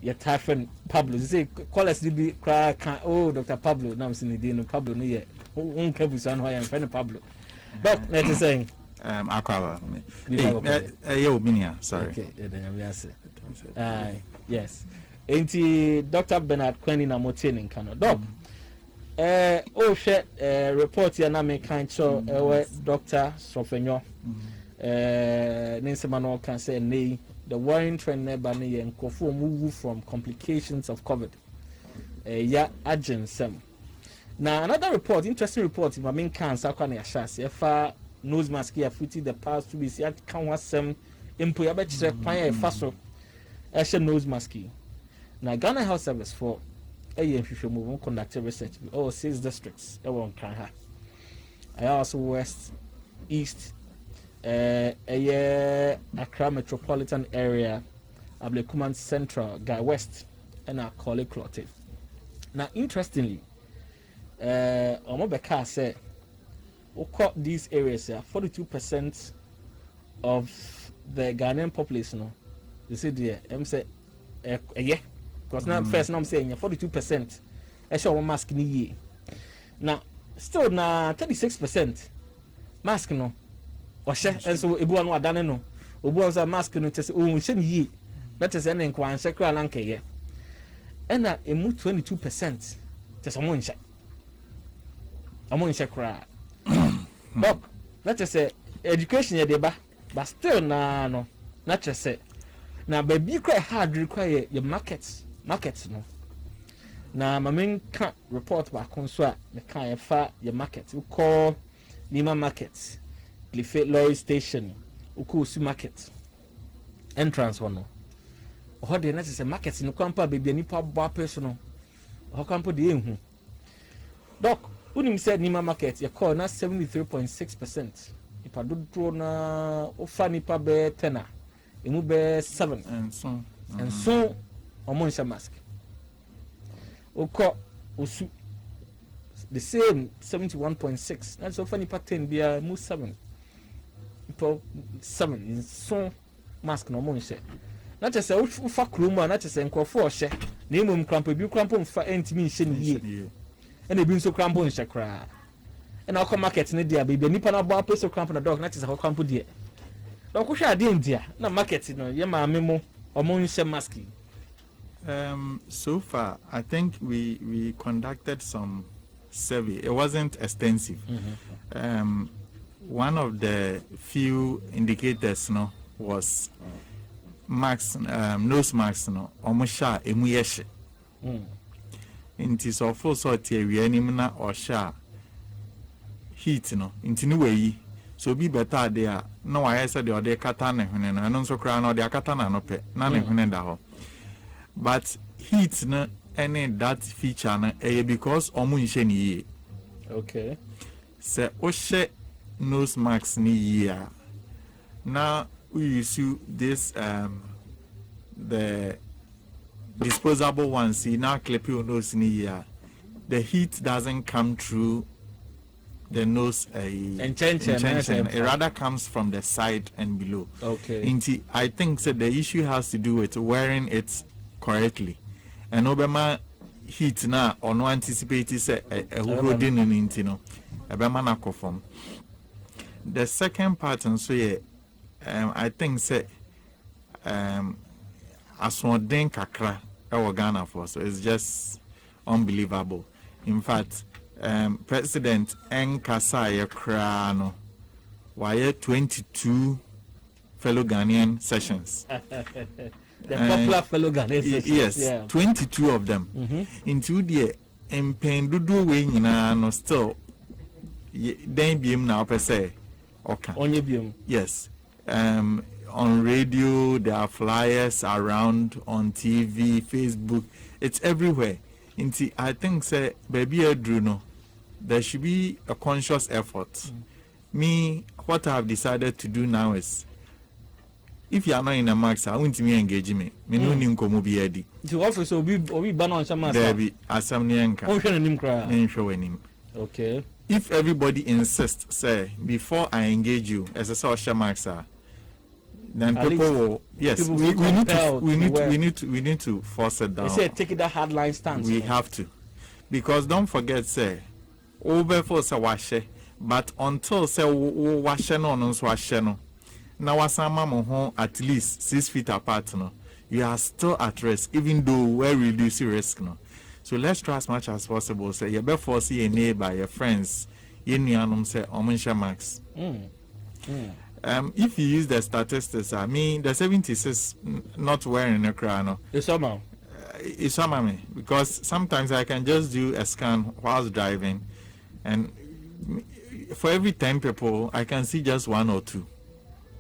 your typhoon Pablo. You say call us be cry oh Dr. Pablo. Now I'm saying no Pablo no yet. Who can be son who I am friend Pablo. Doc, let us saying. Akwawa. Yo, Minia, sorry. Okay, then we answer. Yes. Ain't Dr. Bernard Quenin Amotin in Canada. Doc. Share report here na me kind so Dr. Sofenyo. Nancy Manuel can say nay. The worrying trend never near and move from complications of COVID. Yeah, agent some. Now another report, interesting report. My main cancer can assess if nose mask here fitting the past to be see at can was some employer bet fire faso. Nose mask. Now Ghana Health Service for a year if you move conduct research. 6 districts. Everyone can have. I also West, East. Accra metropolitan area, Ablekuman Central, Guy West, and I call it Clotte. Now, interestingly, Omobeka said, these areas, 42% of the Ghanaian population, you see, there, I'm saying, yeah, because now, first, now I'm saying 42%, I show one mask in a year. Now, still, now 36% mask, no. And so everyone was done no. Was a mask no test. Oh, ye. That is an inquiry. Secret anke ye. And that it moved 22%. Just a month. A month cry. But let us say education ye deba. But still no. Not just say. Now baby quite hard require your markets no. Now my main can't report back on so the kind of your market. We call Nima markets. Clifford Lorry Station, Ukusu Market, entrance one. Or the next is a market in the camper, baby, any pop bar personal. How come put the in? Doc, when said Nima Market, your call now 73.6%. If I do draw na funny pabe tenor, it will be 7 and so a monster mask. Oko Usu the same 71.6. That's so funny pattern be a move 7. 7 in so mask no more say. Not just a fa kruma, not just a for share. Name crampo, you crampo for entimi shin ye. And they been so crampo in shakra. And our market in the baby, Nippon about place of crampo the dog, not as a crampo dear. No kusha dear, no market, yama memo or monster masking. So far, I think we conducted some survey. It wasn't extensive. One of the few indicators was max nose max omusha emuyeshe inti so full sort area nim na osha heat inti ni weyi so be better there na why say the other kata na hwene na no so kra na the kata na no pe na ne hwene da ho but heat na any that feature na because omu nhye ni ye. Okay, se oshe nose mask ni year. Now we use this the disposable ones. See now clip your nose ni year. The heat doesn't come through the nose. It rather comes from the side and below. Okay. I think that the issue has to do with wearing it correctly. And Obama heat na or no anticipate say a holding in intino. Obama na conform. The second part and so I think say aswanden kakra e Ghana for so it's just unbelievable. In fact, President Nkasa Yekra no why 22 fellow Ghanaian sessions. The popular fellow Ghanaian sessions. Yes, yeah. 22 of them. Into the empendudu we nyina no still then biem now per se. Okay. On your beam. Yes. On radio, there are flyers around, on TV, Facebook. It's everywhere. I think, say, baby, Adruno, there should be a conscious effort. Me, what I have decided to do now is, if you are not in a max, I want me engage me. Me no nim komo bi edi. The office will be ban on some mass. There be assembly enka. Okay. If everybody insists, say, before I engage you, as a social max, then At people least will, yes, people we feel need to compelled to wear. we need to force it down. They say take that hardline stance. We you know. have to, because don't forget, say over for say wash, but until say wash no so wash no, now wasama mo ho at least 6 feet apart no, you are still at risk, even though we reduce risk no. So let's try as much as possible. Say you better force your neighbor, your friends, your nuanum say omunsha max. If you use the statistics, I mean the 76 not wearing a crown. It's somehow. It's me, because sometimes I can just do a scan whilst driving, and for every 10 people I can see just 1 or 2.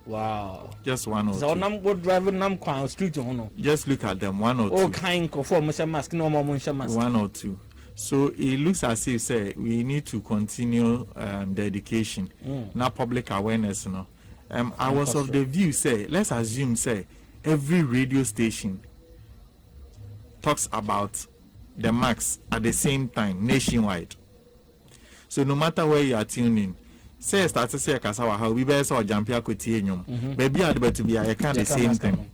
Wow. Just 1 or 2. So nam go driving nam kwa street no. Just look at them, 1 or 2. Oh kind for mask no more mask. 1 or 2. So it looks as if say we need to continue the education, not public awareness. No, I was of the view say let's assume say every radio station talks about the max at the same time nationwide. So no matter where you are tuning, say start to say kasawa how we better or jump here baby are to be a kind of same thing.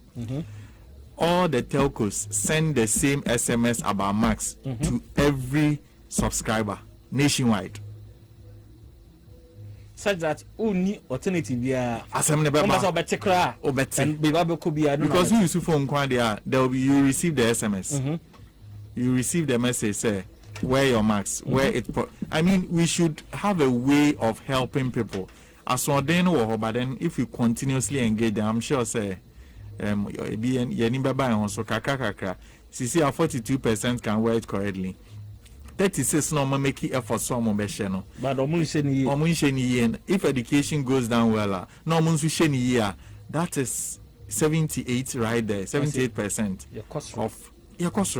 All the telcos send the same SMS about max to every subscriber nationwide. Such that only alternative because you use phone there will be you receive the SMS. You receive the message say where your max, where it I mean we should have a way of helping people. As one day no, but then if we continuously engage them, I'm sure say so kakra. See 42% can wear it correctly. 36 no make effort so mo be no. But if education goes down well, no mun share ni that is 78 right there, 78% of your cost.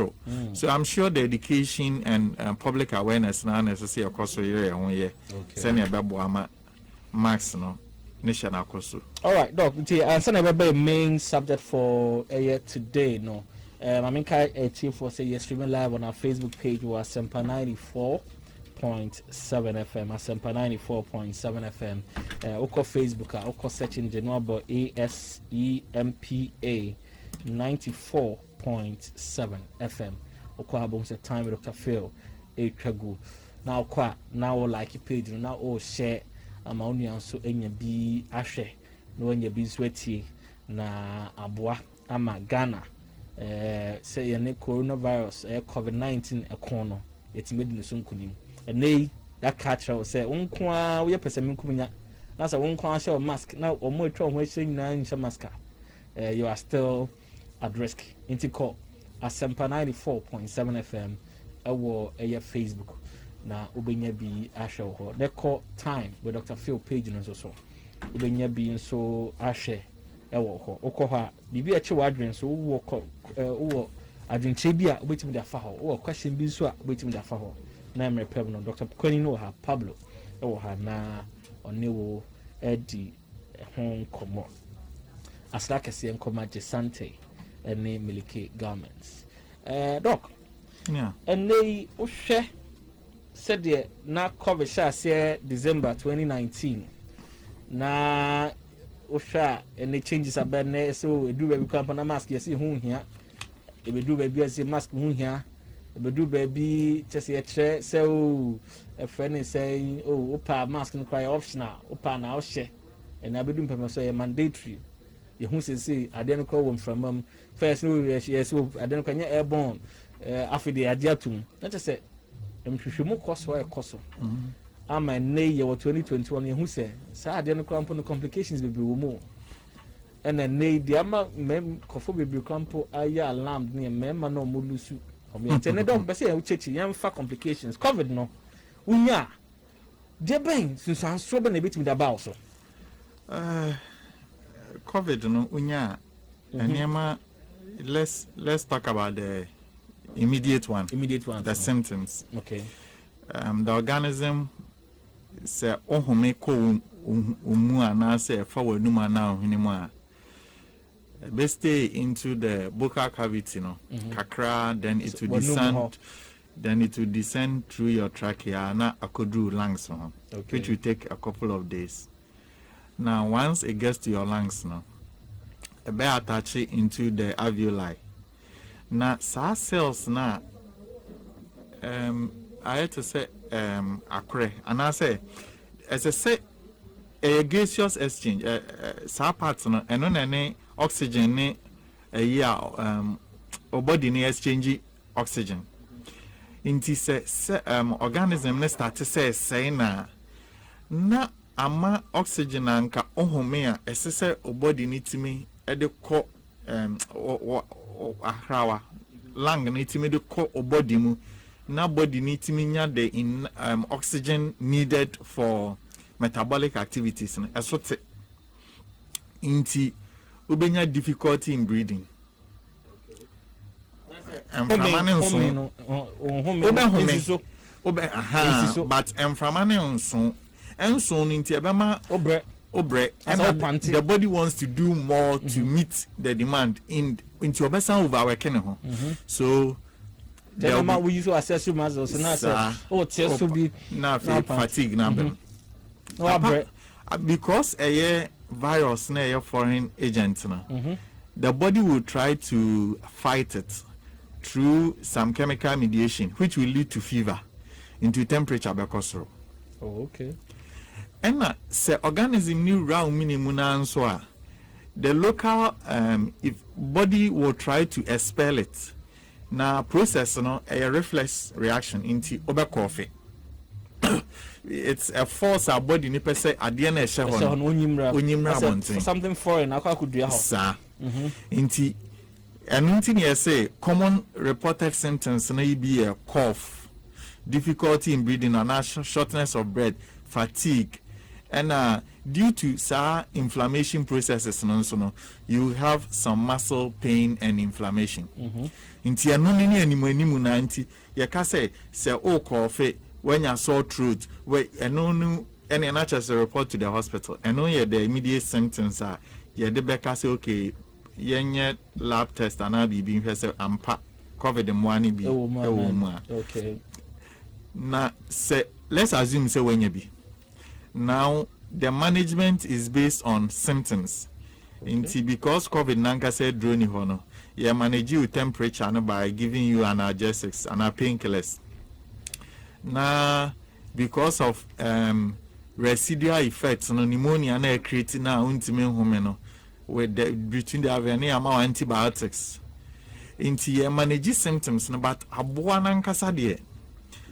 So I'm sure the education and public awareness now necessary your cost here on here. Send your babo max no. All right, Doc. Answer the main subject for today. No, I mean, for say you're streaming live on our Facebook page. Was Asempa 94.7 FM. Asempa 94.7 FM. Oko Facebook. Oko search engine about ASEMPA 94.7 FM. Oko abom say time with Dr.Phil. Tragu. Now like your page. Now share. Ama onua so enya bi ahwe na onye bi swetie na aboa ama Ghana say ye ne coronavirus COVID-19 ekono etime di so nkunim enei that catch say wonko a wo ye pese menkunya na say wonko a share mask na omo etwa ho ahye nyina nhyɛ mask you are still at risk into call Asempa 94.7 FM ewo Facebook na ubenya bi ahwe ho the call time with Dr.Phil page no so ubenya bi so ahwe ewo ho okọ ha bibi eche wadwen so wo adwenche bi a obetim da fa ho wo question bi so a obetim da fa ho na emre pem no Dr. Kwani no ha Pablo ewo ha na onewo edi ho komo asla kese nkoma Jesante ene Milike Garments doc yeah ene ohwe said the na cover share December 2019 na osha any changes about ne so do baby camp na mask yes hu hia e be do baby as mask hu hia e be do baby just e tre say oh a friend say oh opa mask no quite optional opa na o share and I be do pem so mandatory you hu say ade no call from first no yes so ade no kwanya airborne after the adiatum na say mhwehwemu koso ekoso ama ne ye 2021 ye hu se sa de no krampo no complications bebre wo mu ena ne de ama mem kofo bebre krampo aya alarm ne mema no mo lusu omo tene don be se ye uchechi ye mfa complications covid no unya de ben since an so be na betimi da ba so covid no unya eniema let's talk about the immediate one, the symptoms. Okay. The organism say ohome ko umu ana say fa wanuma na ohinimu a stay into the buccal cavity no kakra then it will descend through your trachea na akodu lungs no which will take a couple of days. Now once it gets to your lungs no be attached into the alveoli. Na sa cells na I had to say akre, and I say as I say a gaseous exchange sa parts no eno na ne oxygen ne o body ne exchange oxygen. Inti say organism ne start to say na ama oxygen anka ohome a esese o body ne timi e de ko ahrawa lung ne timi de ko o body mu na body ne timi nya the oxygen needed for metabolic activities no esote inti ubenya difficulty in breathing emframane nso but emframane nso enso nti ebema obre and the body wants to do more to meet the demand into obesa overworking ho so the man we use to assess your muscles and test to be na fatigue na because a virus na a foreign agent na the body will try to fight it through some chemical mediation which will lead to fever into temperature because okay. And say organism new round minimum answer the local if body will try to expel it now process no a reflex reaction into over coffee it's a force our body ni per se adie na ehye ho onyimra something foreign akwa kudua ho sa into anything you say common reported symptoms na be a cough, difficulty in breathing and shortness of breath, fatigue. And due to inflammation processes, you have some muscle pain and inflammation. Inti anonini animu na inti yaka say cough when you sore throat where anonu any natural report to the hospital. And the immediate symptoms are the beka say okay yenye lab test and be being say ampa COVID mwani bi okay. Now say let's assume say when you be. Now the management is based on symptoms. Okay. Because COVID-19 said drone hono, you manage your temperature by giving you analgesics and painkillers. Now because of residual effects, pneumonia na creating na untime home with the between the avene amount antibiotics. Into manage symptoms, but aboa nankasa de.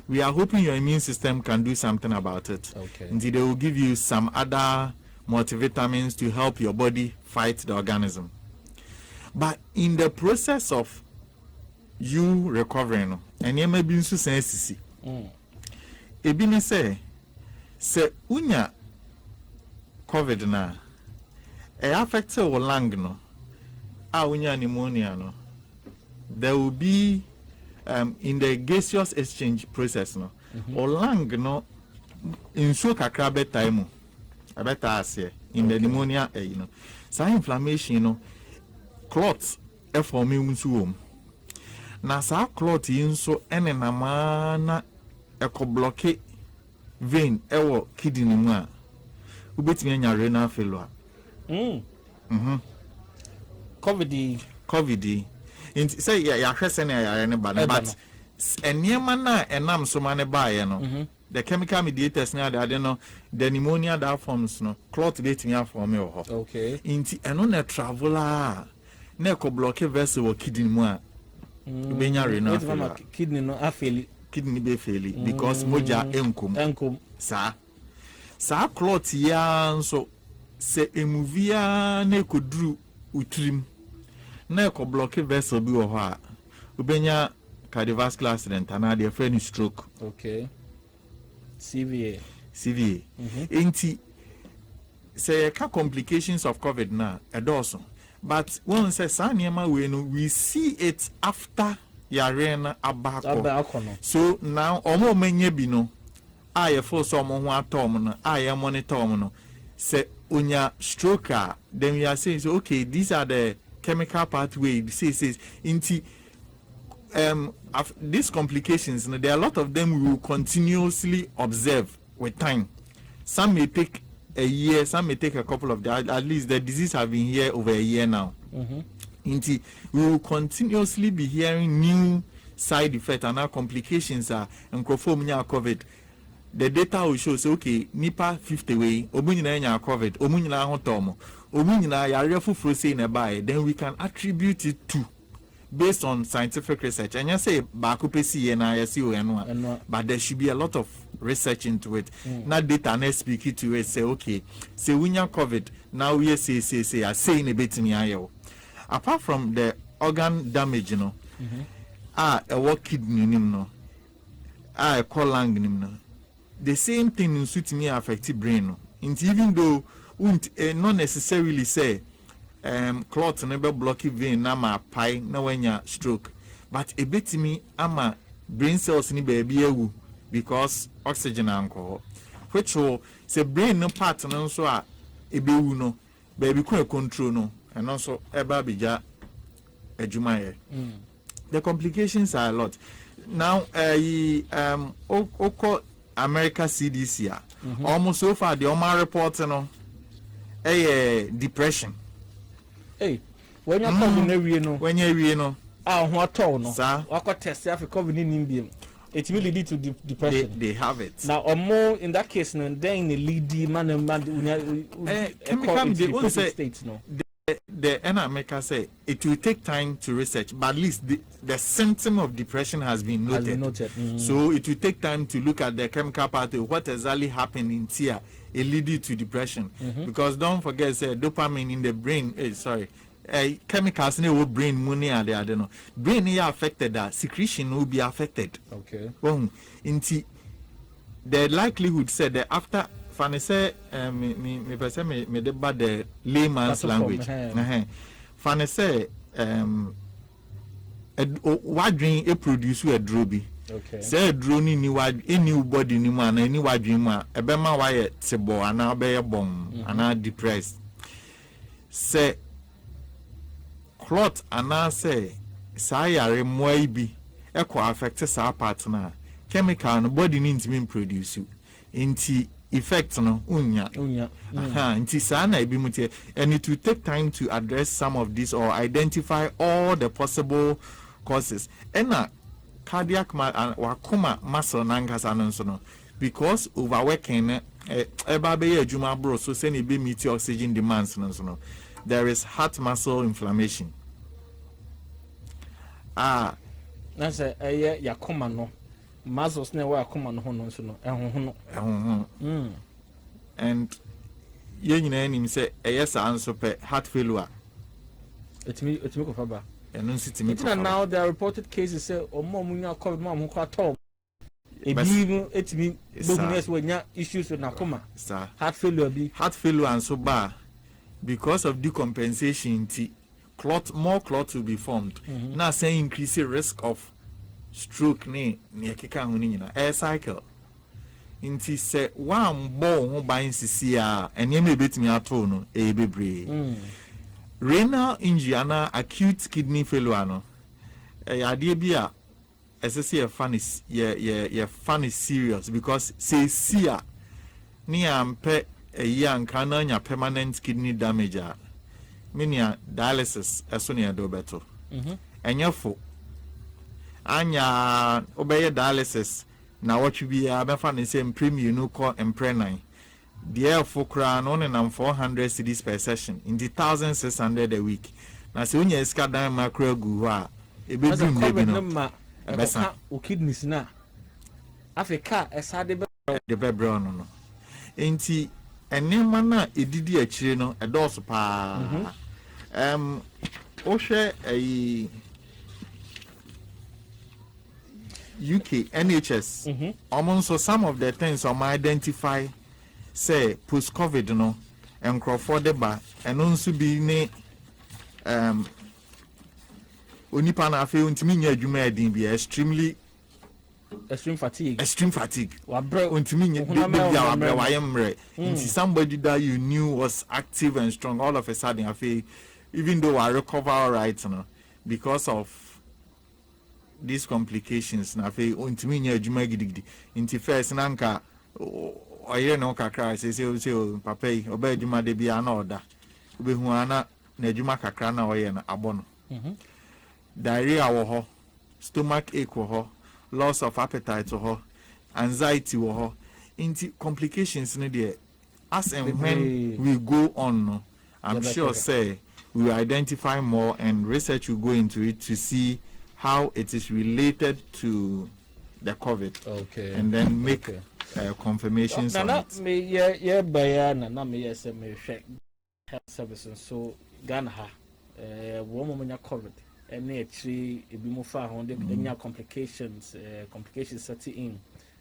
We are hoping your immune system can do something about it. Okay. Indeed, they will give you some other multivitamins to help your body fight the organism. But in the process of you recovering, and you may be so sensitive. Ebini say unya COVID na affect your lung no. Unya pneumonia no. There will be in the gaseous exchange process no or lung no in so kakra time abeta in the pneumonia some inflammation no clots e form nso na sa clot yin so ene na mana e ko block vein e wo kidney mu a ubetimi anya renal failure covid say ya hwese na ya ne ba but eniema na enam so ma ne ba ye no the chemical mediators na the no the pneumonia that forms no clot betimi form e ho okay inti eno na traveler na ko block vessel wo kidney mu a ubenya renal failure kidney no afeli kidney be faili because moja enkom sa clot ya nso se emuvia na koduru utrim na ko block vessel bi wo ho a ubenya cardiovascular accident and the friend stroke. Okay. CVA. Inti say complications of COVID na edoso. But one says saniema we see it after yarena abako. So now omo menye bi no aye force omo ho atom no aye monitor omo no say unya stroke then we are saying so okay these are the chemical pathway says inti these complications there are a lot of them we will continuously observe with time. Some may take a year, some may take a couple of days. At least the disease have been here over a year now. Inti, we will continuously be hearing new side effects and our complications are and COVID. The data will show say okay, nipa 50 way, omunyina nya COVID, omunyina hotomo, omunyina yare fufuro say na buy, then we can attribute it to based on scientific research. And you say bakupesi na yesi o, but there should be a lot of research into it. Not data na speak it to it say okay, say winya COVID, now we say I say in a bit me ayo. Apart from the organ damage, a work kidney no, a lung no. The same thing in suit me affect brain. And even though not necessarily say clot never blocky vein na ma pie na when ya stroke, but a bit me ama brain cells ni baby ewu because oxygen alcohol, which will say brain no part no so a ebewu no baby ko control no and also eba bija ejuma. The complications are a lot. Now America CDC almost so far the Omar report depression. Hey, when you're COVID, when you're what no? Sir, what test for COVID in India? It will lead to depression. They have it now, or more in that case, no, then the lead man and states no. The America say it will take time to research, but at least the symptom of depression has been noted. So it will take time to look at the chemical pathway, what exactly happened in here, it leading to depression. Because don't forget, say dopamine in the brain. Chemicals in the brain money are there. I don't know. Brain is affected. That secretion will be affected. Okay. The likelihood said that after. Fanny say, me deba the layman's language. Fanny say, what dream a produce a drobi. Okay. Say a drone in new body ni man, any what dream, a bema wire sebo, and now be a bomb, and now depressed. Say, clot, and now say, sayare moibi, echo affects our partner. Chemical and body needs to be produced. Inti effects no unya nti sana ebimutie, and it will take time to address some of these or identify all the possible causes. And cardiac wakoma muscle nankasa no because overworking eba be adwuma bro so say be meet oxygen demands no there is heart muscle inflammation. That's a yakoma no muscles never come on and you know say yes answer heart failure. It's me of about and now there are reported cases say or more COVID mom who caught top. It's me when you issues with Nakoma. Heart failure and so bad because of decompensation more clot will be formed. Now saying increasing risk of stroke ni akeka ho ni nyina air cycle inti se one ball ho ban sisi a ene me betimi ato no e bebre renal injury ana acute kidney failure no ade bi a esese ye fan is serious because say sia ni ampe yanka na nya permanent kidney damage a menia dialysis eso ne do beto enyefo anya obey dialysis na what you be a befa ne same premium no call emprenan the for crown on and 400 cedis per session in the 1,600 a week na se unya iska dan macro gu a e be dum be no besa o kidneys na africa esa de be bro no enti enema na edidi akire no edoso pa o hwe UK NHS so some of the things identify say post COVID no and Crawford deba and also be ne onipa na afi untimi nya adwuma adin bi extreme fatigue untimi nya bia wayemre nti somebody that you knew was active and strong all of a sudden afi even though I recover all right no because of these complications na fe ontimi nya adwuma gidigidi nti first nanka oye no kakra say papa yi oba adwuma de bia na oda obehu ana na adwuma kakra na ɔyɛ no abɔ no diarrhea wɔ hɔ stomach ache wɔ hɔ loss of appetite wɔ hɔ anxiety wɔ hɔ nti complications no deɛ as and when we go on no I'm sure say we will identify more and research will go into it to see how it is related to the COVID. Okay. And then make confirmations on it. Me yeah bayana na me yes me hwɛ health services so Ghana ha wo mo nya COVID and actually ebi mo fa ho de nya complications setting in.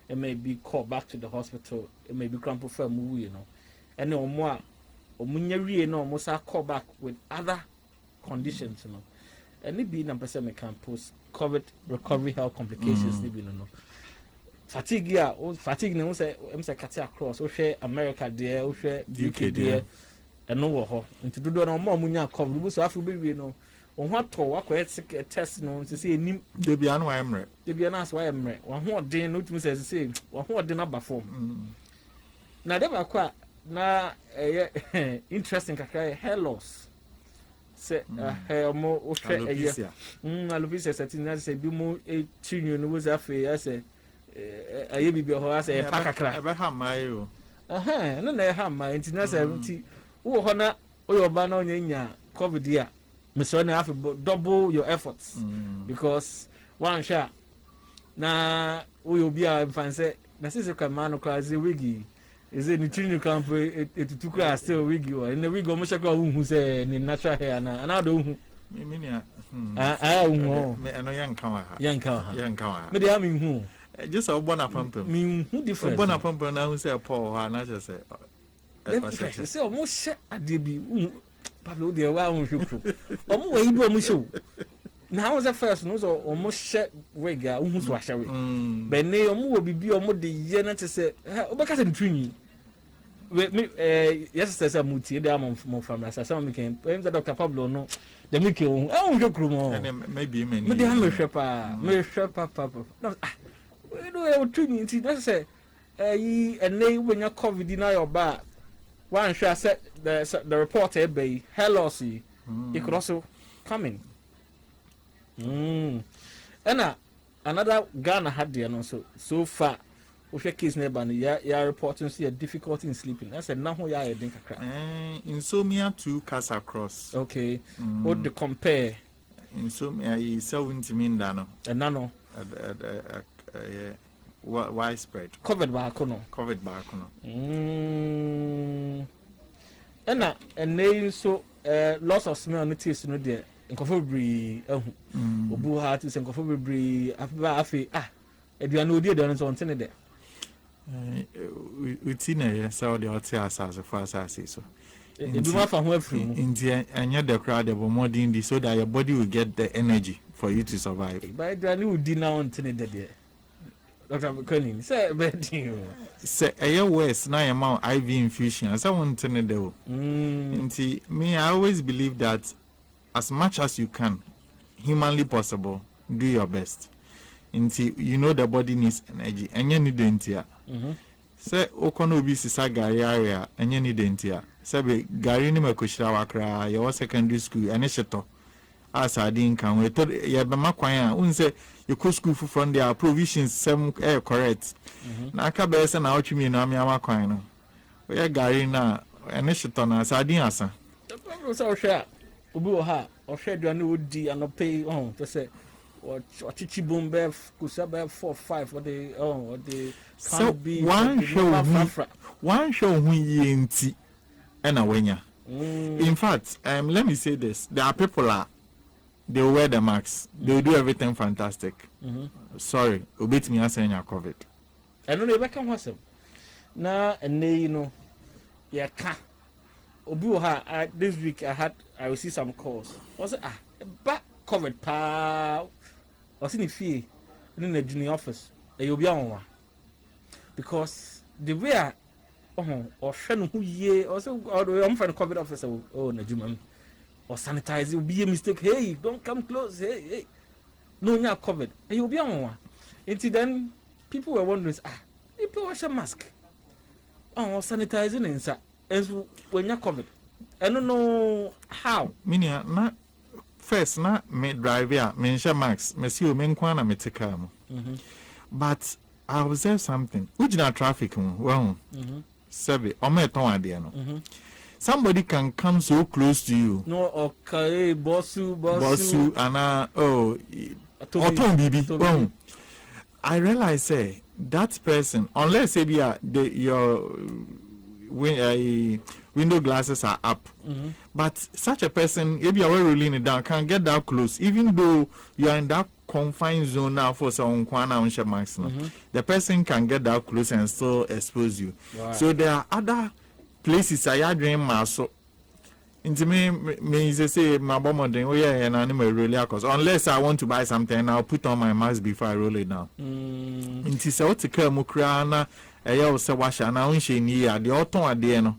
It may be called back to the hospital, it may be cramp for move, you know. And no more omunya no almost call back with other conditions, you know. And it be number 7 can post COVID recovery health complications, you know. Fatigue, yeah, fatigue no say I'm say cut across, or share America there, or share UK there, and no ho. Into do no more munya COVID, so after be you know. On what to work with test no to see nim they be an why they be an ask why I'm right. One more day no to say one more day number form. Now they were quite na interesting kakra hair loss. Say hair more alopecia. Alopecia setting na say bi mo e chinyo no was afi I say aye bi ho I say pa kakra. E be ha mai o. No na ha mai nti na say nti wo ho na oyoba na onyanya COVID dia. Mr. You have to double your efforts because one shot na we will be a fancy. Na sisi kama no crazy wigi. Is it nutrient camp it took us still wigi or in the wig almost like who say ni natural hair na do hu. Me hu. Me no young kawa. Young kawa. Me dey am hu. Just a bona pump. Me hu different. Bona pump na who say Paul na just say. Say almost share adebi Pablo de wa on hwekro. Omo wa ibu omo show. Na was the first no so omo share wega hu so ahwe. Be ne omo wo bibi omo de ye na te se obeka se ntwinyi. We yes say muti de am mo family say some can Dr. Pablo no de me ke hu. Hwekro mo. Maybe me de am hwe pa. Me hwe papa. No we do e twinyi nti na say yi ene we nya COVID na your ba. One shall set the reporter be hair loss. It could also come in. And another Ghana had the so far. If your case neighbor, you reporting see a difficulty in sleeping. I said, now you are a dinka crack. Insomnia too cuts across. Okay. What the compare? Insomnia is so intimate, Dano. And nano. Widespread. Covered by Kono. And they so loss of smell and taste no there. Inconfably, Obu heart is inconfably afi no dear done something there. We've seen a so the hotel as far as I say so. In India and yet the crowd of more dingy so that your body will get the energy for you to survive. But I knew dinner on there. Dr. McConnell, say bedding. Say a year west now amount IV infusion. As I want to know, me, I always believe that as much as you can, humanly possible, do your best. You know the body needs energy, and you need it. Say Okono be sisa gari area, and you need it. Say gari ni makushira wakra, your secondary school, and sheto. As I didn't come, we told you say you could school from their provisions, some correct. Naka best and out you mean, I'm Yamaquino. We are Garina and Nishaton as I didn't answer. The problem is our share. Ubuha, or shed your new D and pay on to say what Chichi Boom Bev could sub 4 or 5 what they so be one show when ye in tea and a wenya. In fact, let me say this: there are people they wear the masks. They do everything fantastic. Sorry, obit me as any COVID. I know they become awesome. Now and they yeah Obuha this week I will see some calls. Was it back COVID pa was in the fee in the junior office. You'll be on one. Because the way or friend who ye also I'm from COVID officer Najumam. Or sanitize, it will be a mistake. Hey, don't come close. Hey. No, you're covered. And you'll be on one. Until then, people were wondering, people wash a mask. Sanitizing inside. And when you're covered. I don't know how. Minia na first na me drive ya me nhyɛ max me si o me nkwa na me te car mu. But I observe something. Ujina traffic mu well. Sebe omo eton ade no. Somebody can come so close to you. No, okay, Bossu and Oton Bibi. Well, I realize say that person, unless say your window glasses are up, but such a person, if you are rolling it down, can get that close, even though you are in that confined zone now for some kwana maximum. The person can get that close and still expose you. Right. So there are other places I dream maso. Into me say my bomb then and animal really cause unless I want to buy something I'll put on my mask before I roll it down. Into say what to come krana a say wash and I won't ni the autumn at the end.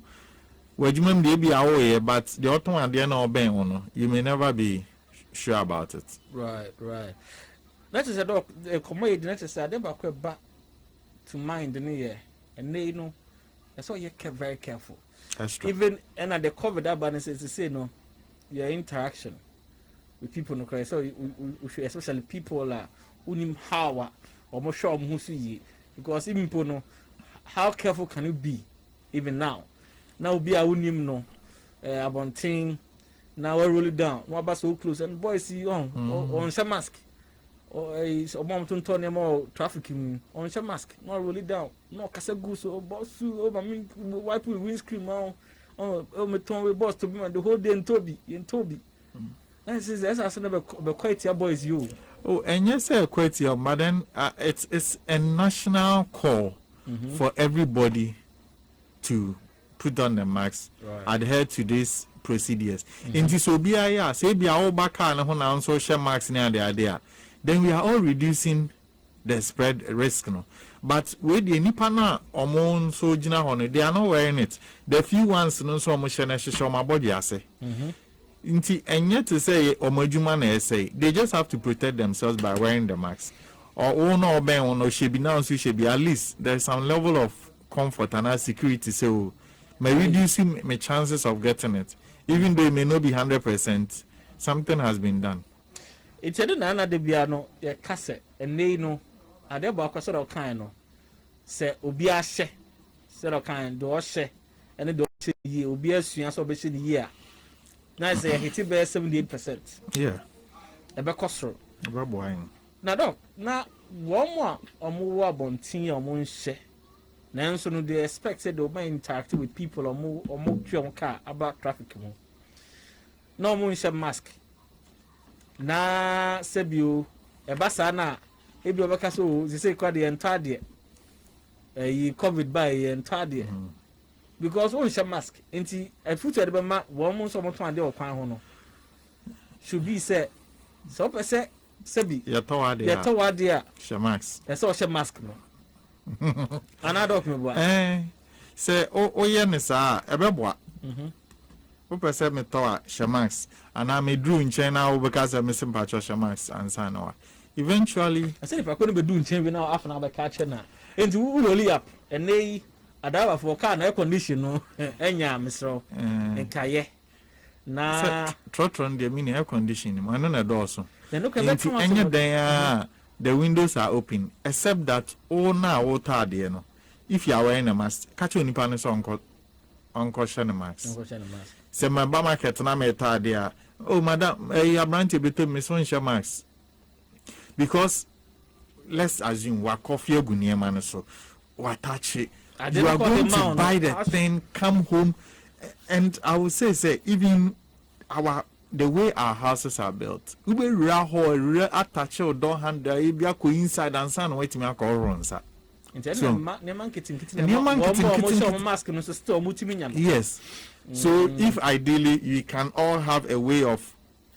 Well you may be away but the autumn at the end or ben on you may never be sure about it. Right. That is a dog a commodity that is I never quite back to mind the new year and they know that's why you kept very careful. That's true. Even and at the COVID that banner says to say no, your interaction with people no cry. So we should especially people like unim how or more sure musu because even people know how careful can you be even now. Now be a unim no about thing now we roll it down. What about so close and boys see on some mask. Or a mom to turn them all trafficking on your mask, not roll it down. No Casagus or boss over me, wipe with windscreen now. Oh, my tongue with boss to be the whole day in Toby. That's never quite your boys, you. Oh, and yes, quite your but then it's a national call for everybody to put on the mask, adhere to these procedures. In this OBIA, say be our back on social marks near the idea. Then we are all reducing the spread risk, no. But with the nipana omon so jina honey, they are not wearing it. The few ones no so much show my body I say. And yet to say omojuma say they just have to protect themselves by wearing the mask. Or no ben or should be now so should be at least there's some level of comfort and security so may reducing my chances of getting it. Even though it may not be 100%, something has been done. It's a nana de biano, your cassette, and they know a deba sort of kind of say, Obia she, sort of kind, do she, and the do ye, Obia Swian so basic year. Now say hit it by 78%. Yeah, a becosro. Wine. Now, dog, now 1 more or more bontin or moon she. Now, so no, they expected to be interacting with people or more car about traffic. No moon she mask. Na sebio ebasa na ebi obeka so they say kwa the entire you COVID by entire because one share mask enti a future de be ma wo mo so mo ton ade okwan ho no should be say so person sebi ya to ade a share mask e so share mask no another me boa say o ye ne sa ebeboa People say me toa Shamax and I may drew in China because I'm missing patch of Shamax and Sanoa. Eventually, I said if I couldn't be doing change now after another catcher now. And you will up and they adapt for car air condition no enya Mr. and Kaye. Na Trotron the mini air conditioning, man on a door so. Then look at any day the windows are open except that all now all tired you know. If you are wearing a mask, catch you in panis uncle Shanimax. Say my bar market na me there. Oh madam, you branch between me son Shamax. Because let's assume we coffee gunia man so what touch it. You are going to buy the thing, come home, and I will say even the way our houses are built, we will raho attach or don't hand the go inside and son wait me call runs. Yes. So if ideally you can all have a way of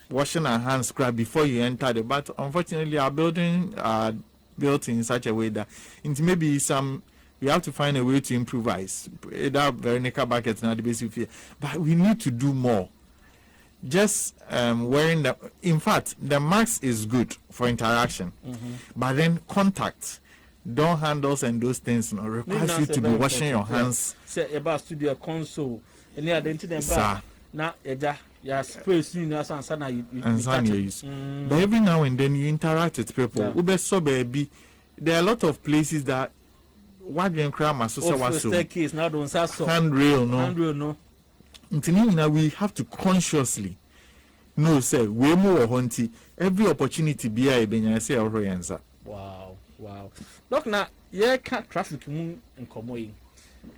washing our hands scrub before you enter the but unfortunately our building are built in such a way that it may be we have to find a way to improvise that vernica buckets now the basic fear. But we need to do more. Just wearing in fact the mask is good for interaction, but then contact, door handles and those things requires you to be washing your hands. Say about studio console and the identity na ya space you know so na you touch it. But every now and then you interact with people. Ube so baby, there are a lot of places that what you cram as so was staircase now don't say so handrail no. Now we have to consciously know say we more hunty every opportunity be a benya say or answer. Wow. Look now, yeah, can't traffic mu nkomo yi.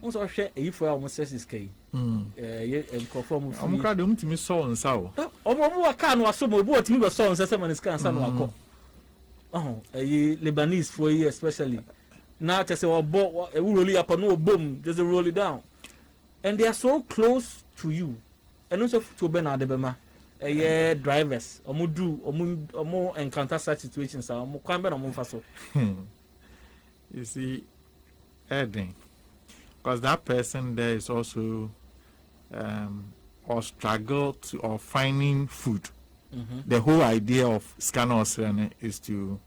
Also share for almost says kay. Yeah, conform. I'm crowd to me so and so. Omo aka no aso mo bo timi go so say man is can san wako. Lebanese for you especially. Now they say we roll up no boom, just roll it down. And they are so close to you. And also to Bernard Bema. Drivers, omo encounter such situations. Omo kwambe na omo faso. You see, Eddie, because that person there is also or struggle to or finding food. The whole idea of scanners is to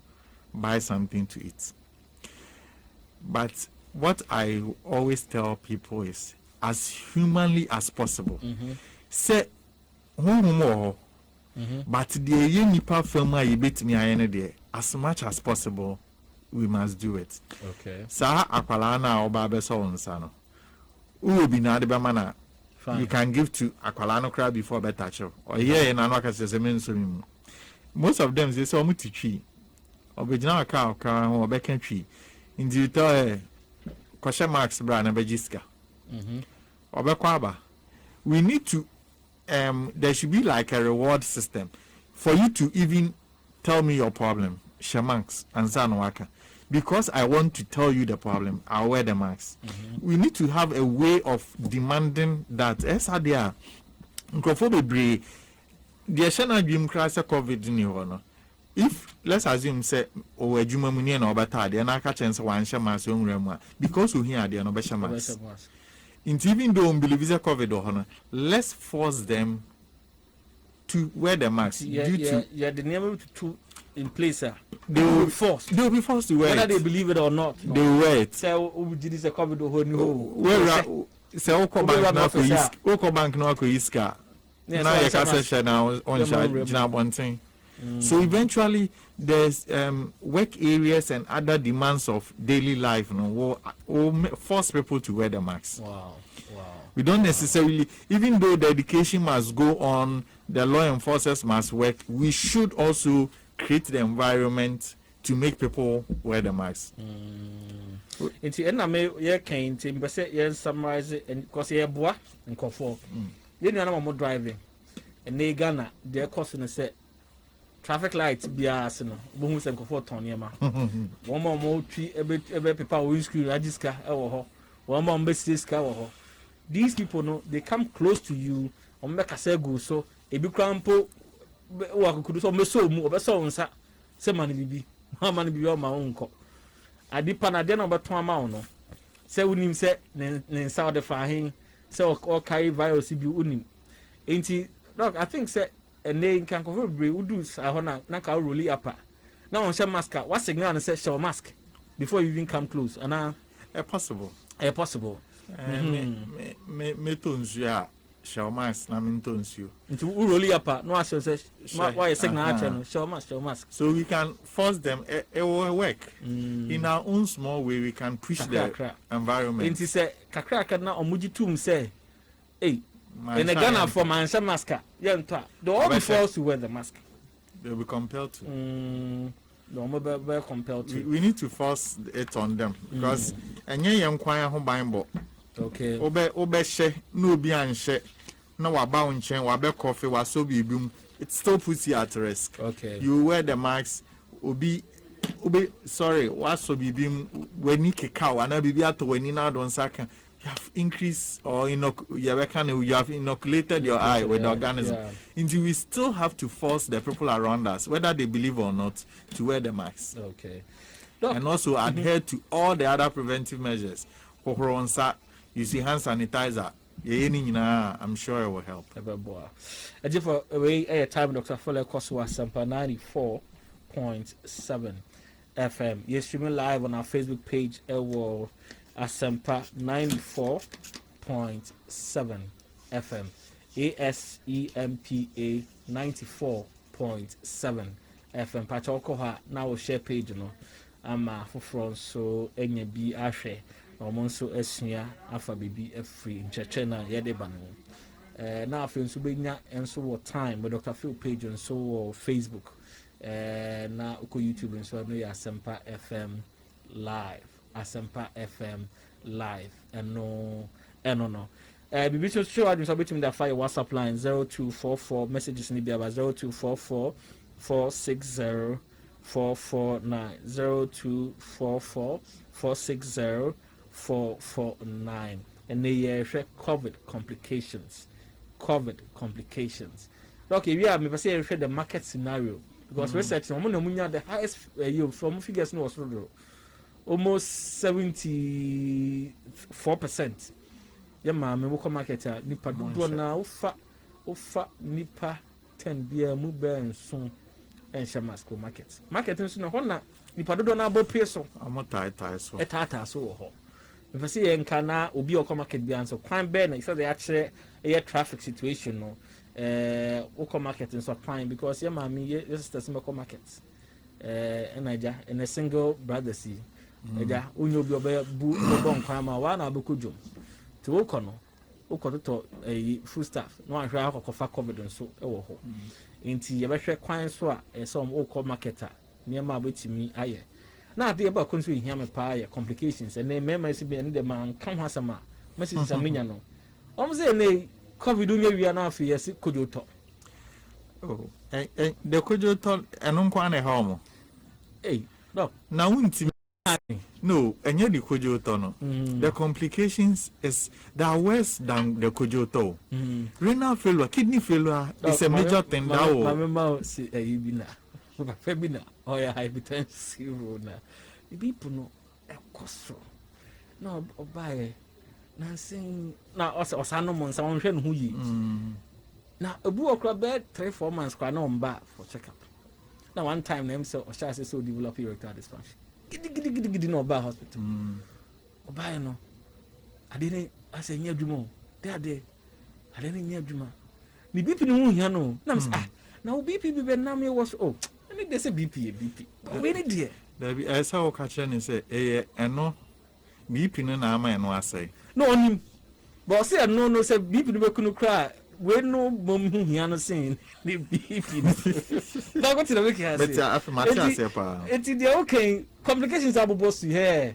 buy something to eat. But what I always tell people is, as humanly as possible, say, but the nipa firma you bet me I as much as possible, we must do it. Okay. Sa akwalana or babe so nsano. Will be na de mana. You can give to akwalano crab before better show. Or here in anaka says most of them they say omuti tree. Or be na ka or becken tree. In the toy question marks brand bejiska. Or bekwaba. We need to there should be like a reward system for you to even tell me your problem, shamanks and zanwaka. Because I want to tell you the problem, I'll wear the mask. We need to have a way of demanding that. SRDR, Nkrofobebre, the Shana Dream Crash COVID in your if let's assume say or a Juma Munian or Batadi and I catch and one shamas young remwa because we hear the Anobeshamas. Even though believe is a COVID or honor, let's force them to wear the mask. The name to in place, they will be forced. They will be forced to wear whether it. They believe it or not. They will wear it. So did this a COVID or new? Say Oko Bank no Iska. Now you can say now on one thing. So eventually there's work areas and other demands of daily life will force people to wear the mask. Wow. We don't necessarily, even though the education must go on, the law enforcers must work, we should also create the environment to make people wear the mask. It's summarize it and because you're boy and comfort. You know, I'm driving and they Ghana, they're costing set traffic lights be as no, boom and comfort on yama. One more tree, every people windscreen, Rajiska, one more best car. These people know they come close to you on make a segu so a big crampo could do some so move so say money be how many be on my own cop. I did panadena about 2 amount no. Say when him say then saw the fire say or carry virus be unim. Ain't he look I think say and they can cover we do na ka roll up. Now on share mask what signal and say show mask before you even come close and possible. Possible. Me tons ya show mask na me tons you into roll up no ask say why signal channel show mask so we can force them it will work in our own small way. We can push the environment into say kakra na omuji tum say hey in the Ghana for man mask they all be forced to wear the mask. They'll be compelled to they're compelled to. We need to force it on them because enye ye nkwan ho ban. Okay. Obe she no bi anhye na waba unchen wabe coffee waso bibum it still puts you at risk. Okay. You wear the mask obi sorry waso bibum weni keka ana bibi ato weni na don saka you have increased or you have inoculated your eye with the organism. Until we still have to force the people around us, whether they believe or not, to wear the mask. Okay. And also adhere to all the other preventive measures. You see hand sanitizer. I'm sure it will help. For a time, Dr.Phil Asempa 94.7 FM. You're streaming live on our Facebook page. Asempa 94.7 FM. Asempa 94.7 FM. Pachoko ha now share page no. Ama for so enye bi ahwe. Omo nso asua afa bibi afri ncheche na yede ba no. Na afi nso benya enso wo time with Dr.Phil page nso wo Facebook. Na uko YouTube nso no ya Asempa FM live. Asempa FM live. No. Bibi to show you between the fire WhatsApp line 0244 messages ni bia 0244 460 449 0244 460 449 and they COVID complications. Okay, we are me say the market scenario because research no munya the highest yield from figures no was almost 74%. Yeah, ma me woko market nipa do na ufa nipa 10 bia mu ben so en shamasco market nso na ho na nipa do na abo pie so amotai so etata so wo ho me say en kana obi woko market bia nso kwan be na say actually a traffic situation no woko market nso kwan because yeah ma me sisters me market enaja in a single brother see eja onyo obi oba bu bon kwan ma wa na abekojom ti wokono to full staff no ahwe akokofa covid nso ewo ho enti ye behwe kwan so a some woko marketer niam abetimi aye na ade ba konso ehia me pa aye complications and mema si be ne man kan hasama message samenya no omze ne covid unya wi na afi yesi kojoto the kojoto eno kwa na ha omo no na wunti no, and yet the kojoto no. The complications are worse than the kojoto. Renal failure, kidney failure is a major thing. My mama say ibina, femina, or hypertension. The people know a cost. No, buy. Now saying now also Osano someone who ye. Now a book club bed 3-4 months quite on back for checkup. Now one time them so so develop erectile dysfunction. Gidi no ba hospital oba no ade ne ase nya adwuma de ade ne nya adwuma ni bp ne hu hia no na me na wo bp bi be na me was me dey say bp we ni de there be esa o ka che ne say eno bp no na ama eno asai no onim but say no say bp no be kunu kra we no bom hu hia no sin ni bp no go to the week here but after say pa it is okay complications are supposed to here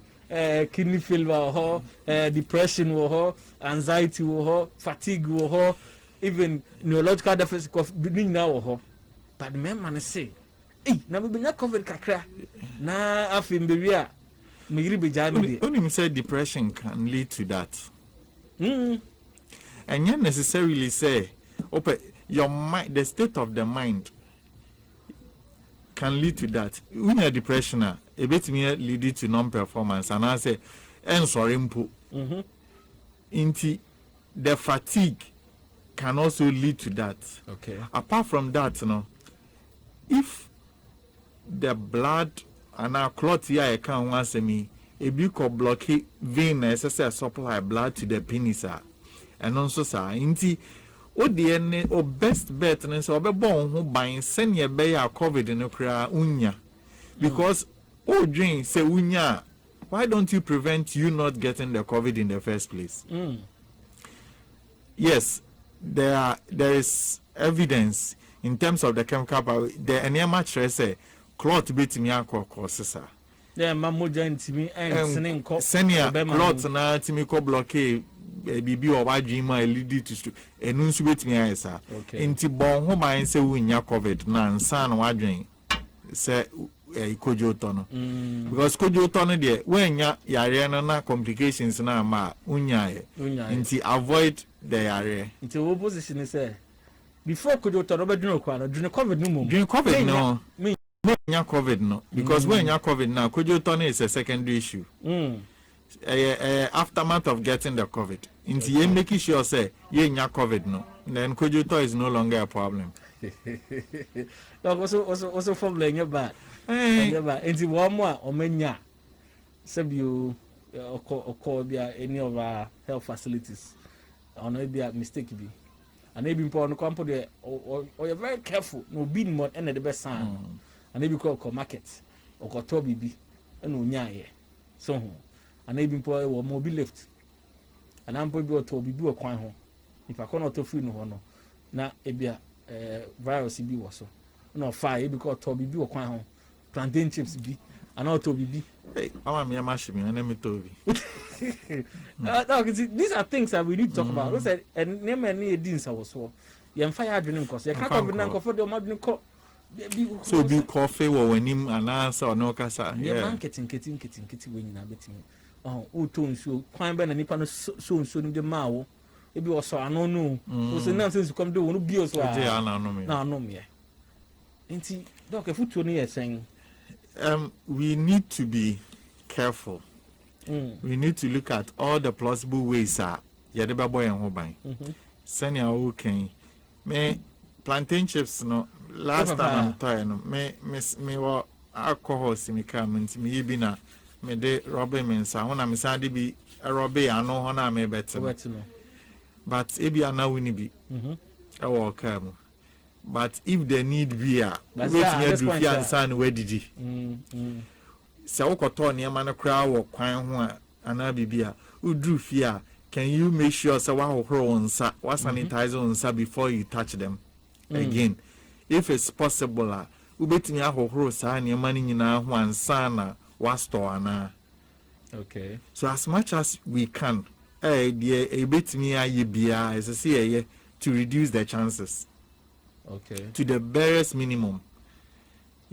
kidney failure depression anxiety fatigue even neurological deficit of now but men man say na we been COVID kakra na afim be a me yiri be jani only me say depression can lead to that and you necessarily say your mind, the state of the mind can lead to that. When you're depression, a bit me lead to non-performance, and I say, and sorry, into the fatigue can also lead to that. Okay. Apart from that, if the blood and our clot here I can once me, a big blockade vein necessary supply blood to the penis, and also say, into o de ne o best bet ne so obebon ho ban sene be ya covid no kra unya because o dream say unya why don't you prevent you not getting the covid in the first place? Yes, there is evidence in terms of the chemical power the enema say clot betimi akokosesa mamoja ntimi ensene nko senior clot na timi ko blockade bibi o ba dwima lead to enu nso betimi ayesa enti bon ho ban se wunya covid na nsa na wadwen se kojoto no because kojoto no de wenya yare no na complications na ma unya enti avoid the yare enti wo position is before kojoto no bedwun kwa no dwun covid no mum dwun covid no wenya covid no because wenya covid now kojoto no is a secondary issue aftermath of getting the covid into you making sure say you nya covid no then kojoto is no longer a problem. also problem your bad into one more omenya sabio or call any of our health facilities or no be a mistake be and maybe important compo there or you're very careful no be more and the best sign and maybe call market or call toby and no nya so and maybe important or mobile lift and I'm probably to be a kwan ho if I cannot to free no hono na ebia virus bi wo so no fire because toby bi o kwan ho plantain chips bi and all toby bi hey I'm me mashimi and me toby no, these are things that we need to talk about. What's that? And name any deans I was so. You fire adrenaline because you can't come in for the modern co. So be coffee or when him an answer or no casa. Yeah, kitty when you are betting. Oh, who told you? Quite ben and nippon soon the mao. It was so I don't know. Was the nonsense to come do one be as well. Now, no, me. Ain't he? Doctor, foot to me saying, we need to be careful. We need to look at all the plausible ways yadeba boy and hobby. Senior okay. Me plantain chips no last time I'm tired me wa alcohol simika me bi na me de Robin Mensah when I'm sad be a Robin ano ho na me better. But ebi ana wini bi. I walk but if the need be wait me do fi ansa na wedidi. Se wokoto niam na kra wo kwan ho ana bibia udru fia can you make sure say wa hohoro onsa wa sanitize onsa before you touch them again if it's possible ubetimi ahohoro sa niam ni nyina ho ansa na wa store ana okay so as much as we can the ebetimi aye bia is say to reduce the chances okay to the barest minimum.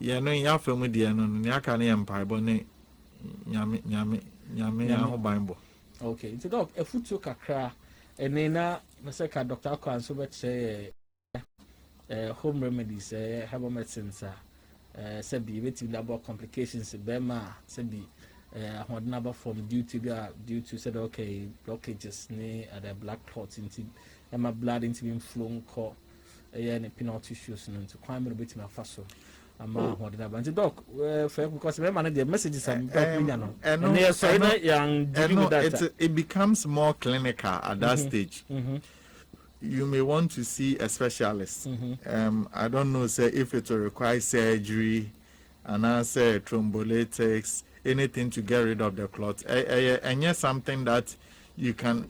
Yeah, no, ya feel me, dear, no, ya can't empire, but nyame, ho Bible. Okay, it's a dog, a foot took a cra, and then Mr. Dr. Kwan, so much say home remedies, herbal medicines, sabi, waiting about complications, Bema, sabi, what number from due to said, okay, blockages near the black clots into my blood into being flown caught, and penal tissues and to climb a bit my fossil. But doc, because remember the messages and it becomes more clinical at that stage. You may want to see a specialist. I don't know, say if it will require surgery, and answer thrombolytics, anything to get rid of the clot. And yes, something that you can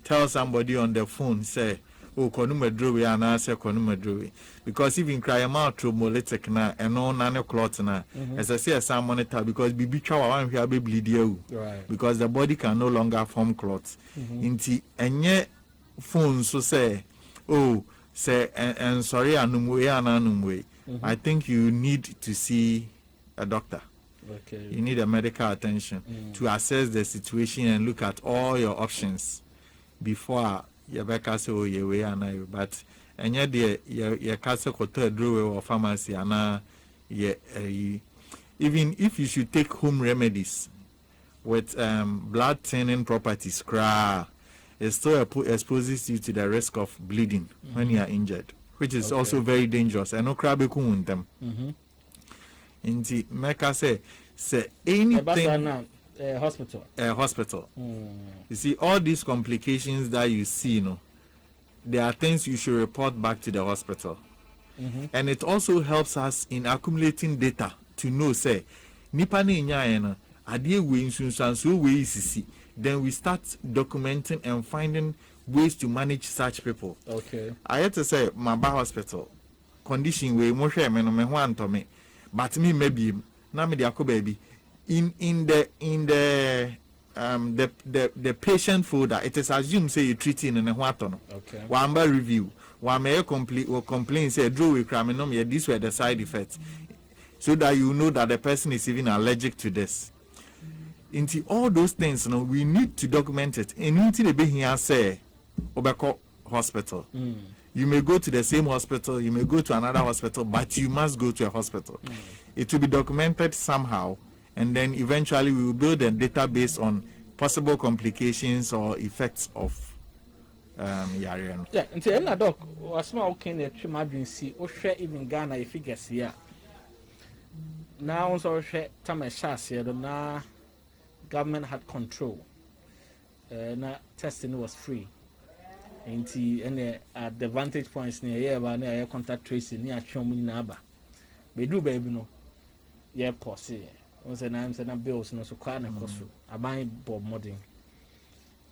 tell somebody on the phone, say, oh, konumedrowe and answer konumedrowe. Because even cry out thrombolytic na and no nano clot na as I say a some monitor because bibi chawa wan hia be bleed you because the body can no longer form clots. Inti enye phone so say oh say and sorry anumwe anumwe. I think you need to see a doctor. Okay. You need a medical attention to assess the situation and look at all your options before you better say oh you way and but and yet your castle hotel drawer or pharmacy and even if you should take home remedies with blood thinning properties it still exposes you to the risk of bleeding when you are injured, which is also very dangerous. And no crab them. Inti Mecca say anything hospital. You see all these complications that you see, there are things you should report back to the hospital. And it also helps us in accumulating data to know, say, nipa ni nya adie we nsunsanso we sisi. Then we start documenting and finding ways to manage such people. Okay. I had to say, my hospital condition we mo hwe me no me ho antome, but me maybe na me dey baby in the patient folder, it is assumed say you treating in a watono. Okay. Wamba review. Wame complete or complain say draw we craminom, yeah, these were the side effects. So that you know that the person is even allergic to this. Into all those things, we need to document it. And into the being here say Obeko hospital. You may go to the same hospital, you may go to another hospital, but you must go to a hospital. It will be documented somehow. And then eventually we will build a database on possible complications or effects of yarian. Yeah, and say doc was small can the margin see or share even Ghana if figures here. Now so share time shas here na government had control. Na testing was free. nti ene at the vantage points near here ba na air contact tracing ni atwom ni na aba bedu baby no ye pause on say na bills no so kwa na koso aban bob modern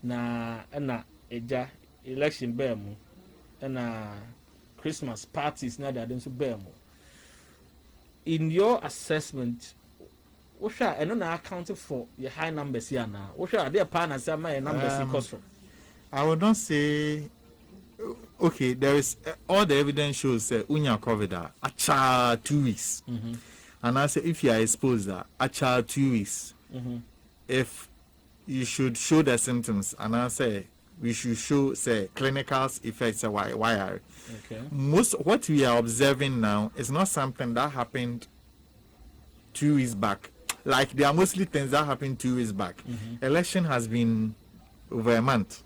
na eja election bear mu na Christmas parties na they so bear mu. In your assessment, what shall I not account for your high numbers here now? What shall their partners say my numbers cost? I would not say. Okay, there is all the evidence shows unya COVID acha 2 weeks, and I say if you are exposed acha 2 weeks, if you should show the symptoms, and I say we should show say clinical effects. Why are okay? Most what we are observing now is not something that happened 2 weeks back. Like there are mostly things that happened 2 weeks back. Election has been over a month,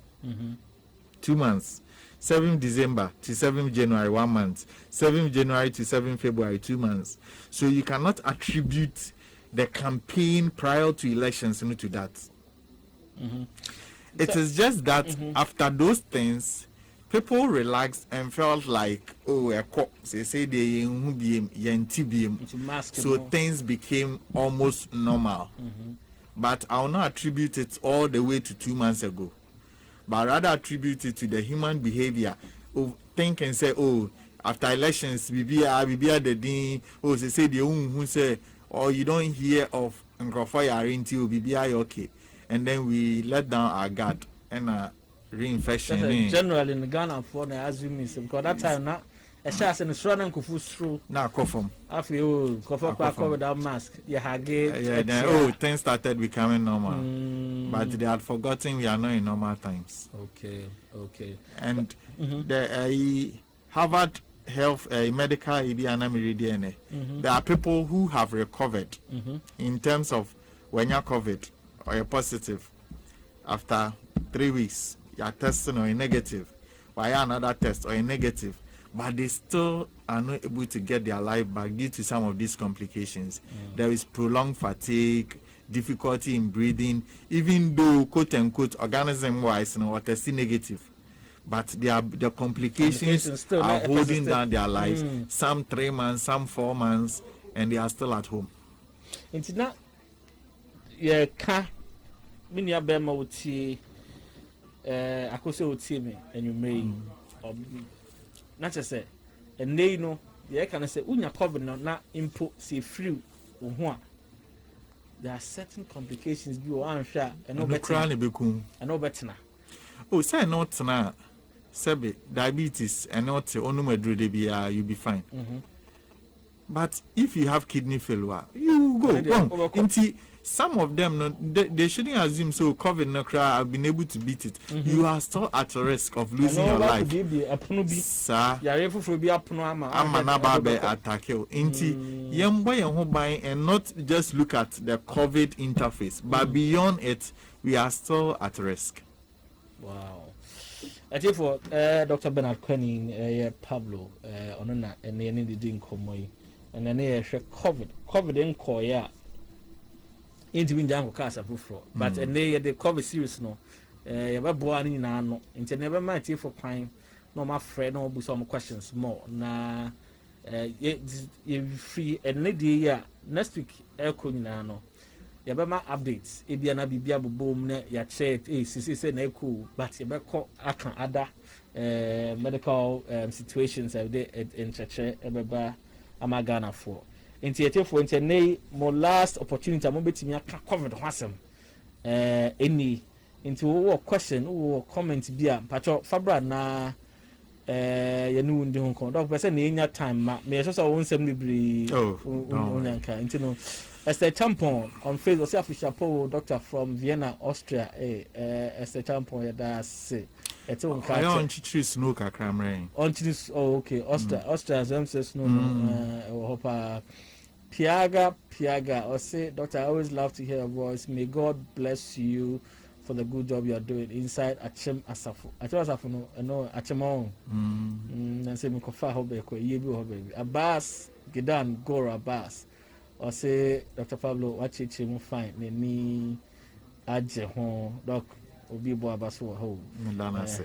2 months. 7th December to 7th January 1 month, 7th January to 7th February 2 months. So you cannot attribute the campaign prior to elections to that. It is just that after those things, people relaxed and felt like, oh, they say they so things became almost normal. But I will not attribute it all the way to 2 months ago, but rather attribute it to the human behavior of think and say, oh, after elections, BBR the dean, oh, they say the who say, or you don't hear of Nkrofo until BBI okay. And then we let down our guard and reinfection. Generally in Ghana for the assume is because that time now a chance in the strong and kufu through now cough I feel cough without mask. Yeah, things started becoming normal. But they had forgotten we are not in normal times. Okay. And the Harvard Health Medical there are people who have recovered in terms of when you're COVID or you're positive after 3 weeks, you're testing or you're negative, or you're another test or you're negative, but they still are not able to get their life back due to some of these complications. There is prolonged fatigue, difficulty in breathing, even though quote unquote organism wise or testing negative, but the complications are holding down their lives. Some 3 months, some 4 months, and they are still at home. It's not mini abema uti akose uti me and you may not just say and they know the can say unya COVID na input see free there are certain complications you are unsure and no better and no better. Oh, say not na sebe diabetes and not onumedru you be fine. But if you have kidney failure, you go into some of them, they shouldn't assume so COVID no cry have been able to beat it. You are still at a risk of losing your life. Sir, I'm attack you. Inti yembo and not just look at the COVID interface, but beyond it, we are still at risk. Wow. I think for Dr. Bernard Quentin, Pablo, Onona, and the end didn't come and then COVID in Korea. Into being down casa before, but and they the COVID series no, ever born in no, into never mind for crime, no, my friend, no, be some questions more. Na, you free and lady next week, Elko no, you have my updates. If you are not be able boom, ya chat, say no cool, but you better call akan other medical situations in church, ever Amagana for. Into for into more last opportunity I'm betting me covered wasem any into question or comment be a patro fabra na you know in the Hong Kong dog person in your time me so won sem libre unyanka into no as the tampon on Facebook say official Paul doctor from Vienna Austria as the tampon ya da say it's on I on chichi snow kakra mre on this okay Austria says no hopa Piaga, or say, Doctor, I always love to hear your voice. May God bless you for the good job you are doing inside Achem Asafo. Achem Asafo, no, Achemon. And say, Mikofa Hobeko, Yebu Hobe. Abbas, Gidan, Gora Abbas. Or say, Dr. Pablo, watch it, you fine. Me, Aje, Doc, obi bo abaso ho Milanase.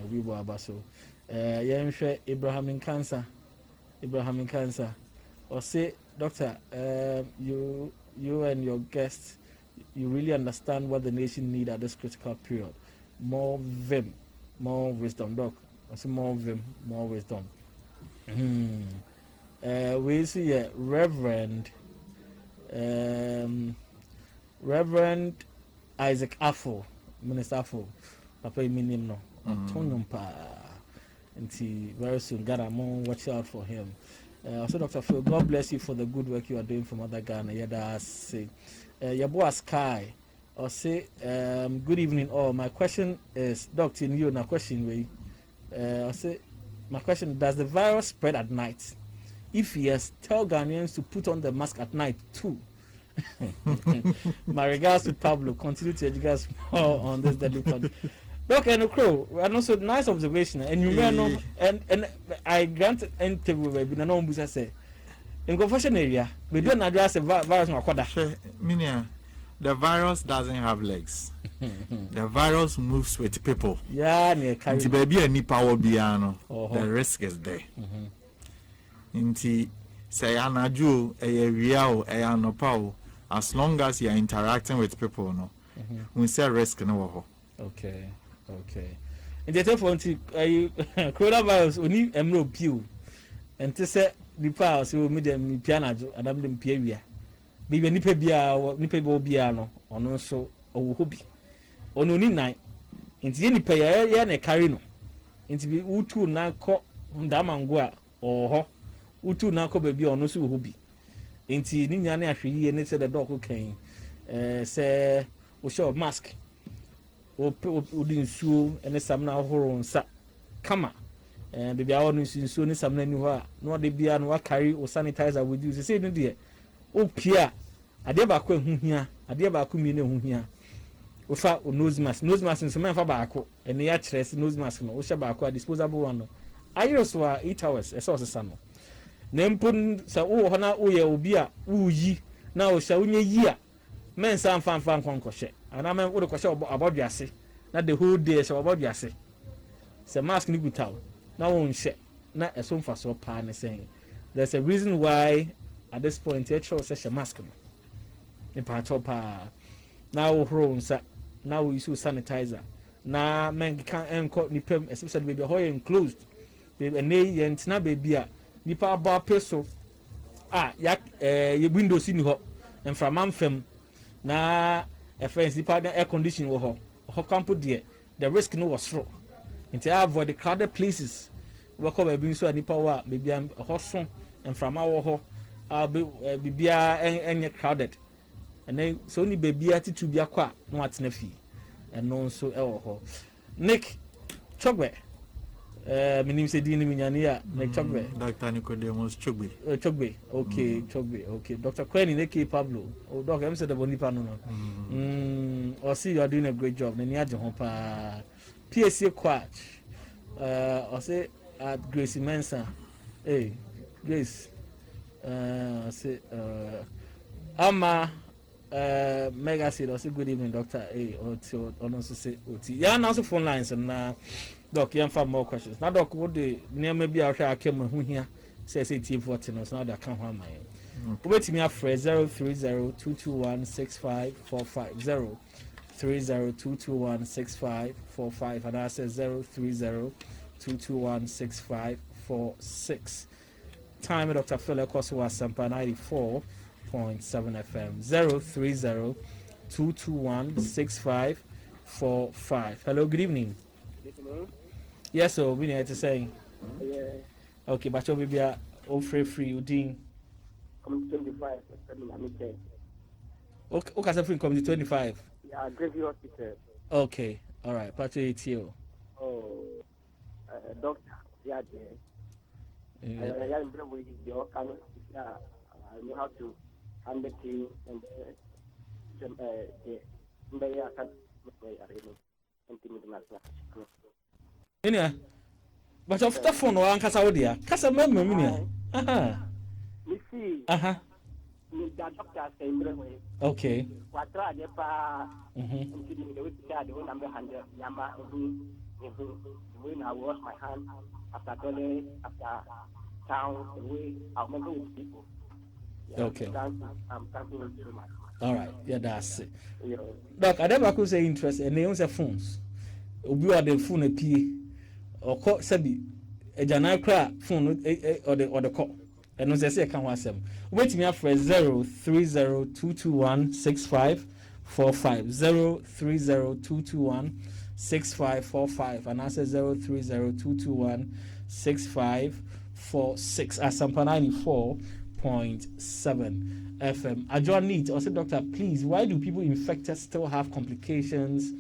obi bo abaso yenhwe Ibrahim cancer or say doctor you and your guests you really understand what the nation need at this critical period. More vim, more wisdom, doc. I say more vim, more wisdom. We see Reverend Isaac Affo, Minister Affo. Papa minim no. Tonyum pa. Until very soon, God, I'm watch out for him. Also, Dr. Phil, God bless you for the good work you are doing for Mother Ghana. Yeah, that's it. Your boy Sky, or say, good evening all. My question is, Doctor, you na question way. I say, my question: does the virus spread at night? If yes, tell Ghanaians to put on the mask at night too. My regards to Pablo. Continue to educate us more on this deadly pandemic. Doc and Crow, and also nice observation. And you know, and I grant interview with no one say. In confession area, we don't address the virus. Minia, the virus doesn't have legs. The virus moves with people. Yeah, Inti baby any power biano. The risk is there. Inti say anaju a real a no power. As long as you are interacting with people, no, we say risk no. Okay. In the telephone, coronavirus only emro pew, and to say the powers will meet them piano and I'm them peria. Bibi nipe bo biano, or no so, or hobby. Or no night. Into any pay ya carry no. Into be utu na ko damangua or ho. Utu na ko baby or no so hobby. Into Ninyane actually, and it said the dog came. Say, we show mask. Odi nsuo ene samna ahoro nsa kama baby awo nsuo ne samna ni ho a no de bia no carry o sanitizer with you say no de o pia ade ba ko ehuhia ade ba ko mi ne ehuhia o fa o nose mask nso man fa ba ko ene ya kire se nose mask no o hye ba ko a disposable one no ayo so a 8 hours e so sesa no na mpon sa o ho na o ye obi a o yi na o hye onye yi a men san fan konkɔhye ana men wo de kɔhye abɔduase na the whole day so abɔduase se mask ni gutaw na won hye na ɛso mfa so pa ne saying there's a reason why at this point you show such a mask no in part pa na wo horo nsa na wo use sanitizer na men kan enko ni pem especially baby ho enclosed baby na yentina baby a nipa ba peso ya ye windows ni ho enframan fam na a friends department air conditioning wo ho campo there the risk no was through into avoid the crowded places we call baby so ani power baby am ho and from our ho bibia enye crowded and then so ni baby attitude bia kwa no atena fi and no so e wo ho Nick Chogbe minim se di ni minyane ya Nick Chogbe Dr. Nicodemus Chogbe okay Dr. Kweni Neki Pablo doc I'm said the bonipa no or see you are doing a great job nani age ho pa PSC coach or say at Grace Mensah hey Grace say ama mega say or say good evening doctor hey or also say oti ya na so phone lines na doc you have more questions now doc what the name maybe I shall come hu hia say team 14 no so now that can hold my wait me afre 0302216545 0302216545 and I say 0302216546 time Dr. Phil across Asempa 94.7 FM 0302216545 hello good evening. Yes, so we need to say. Yeah. Okay, but you'll be free, Udin. Come 25. Okay, so free come to 25. Yeah, Gravy Hospital. Okay, all right, but you. Oh, doctor. Yeah, I am with your camera. Yeah, I know how to handle things and Enia, but of the phone or Ankasa Odia, Casa Mamma. Me see. the doctor saying, okay. what try the pa, including the week the one number 100, Yama, when I wash my hands after toilet, after town, the way I'll remember with people. Okay. I'm thanking you so much. All right. Yeah, that's it. Yeah. Doc, I never could say interest, and they use their phones. Obi or the phone a P or call Sabi a Janai crack phone or the call. And no say can was them. Wait me up for 03022165545 03022165545 and I say 03022165546 Asempa 94.7 FM. I join need or say, Doctor, please, why do people infected still have complications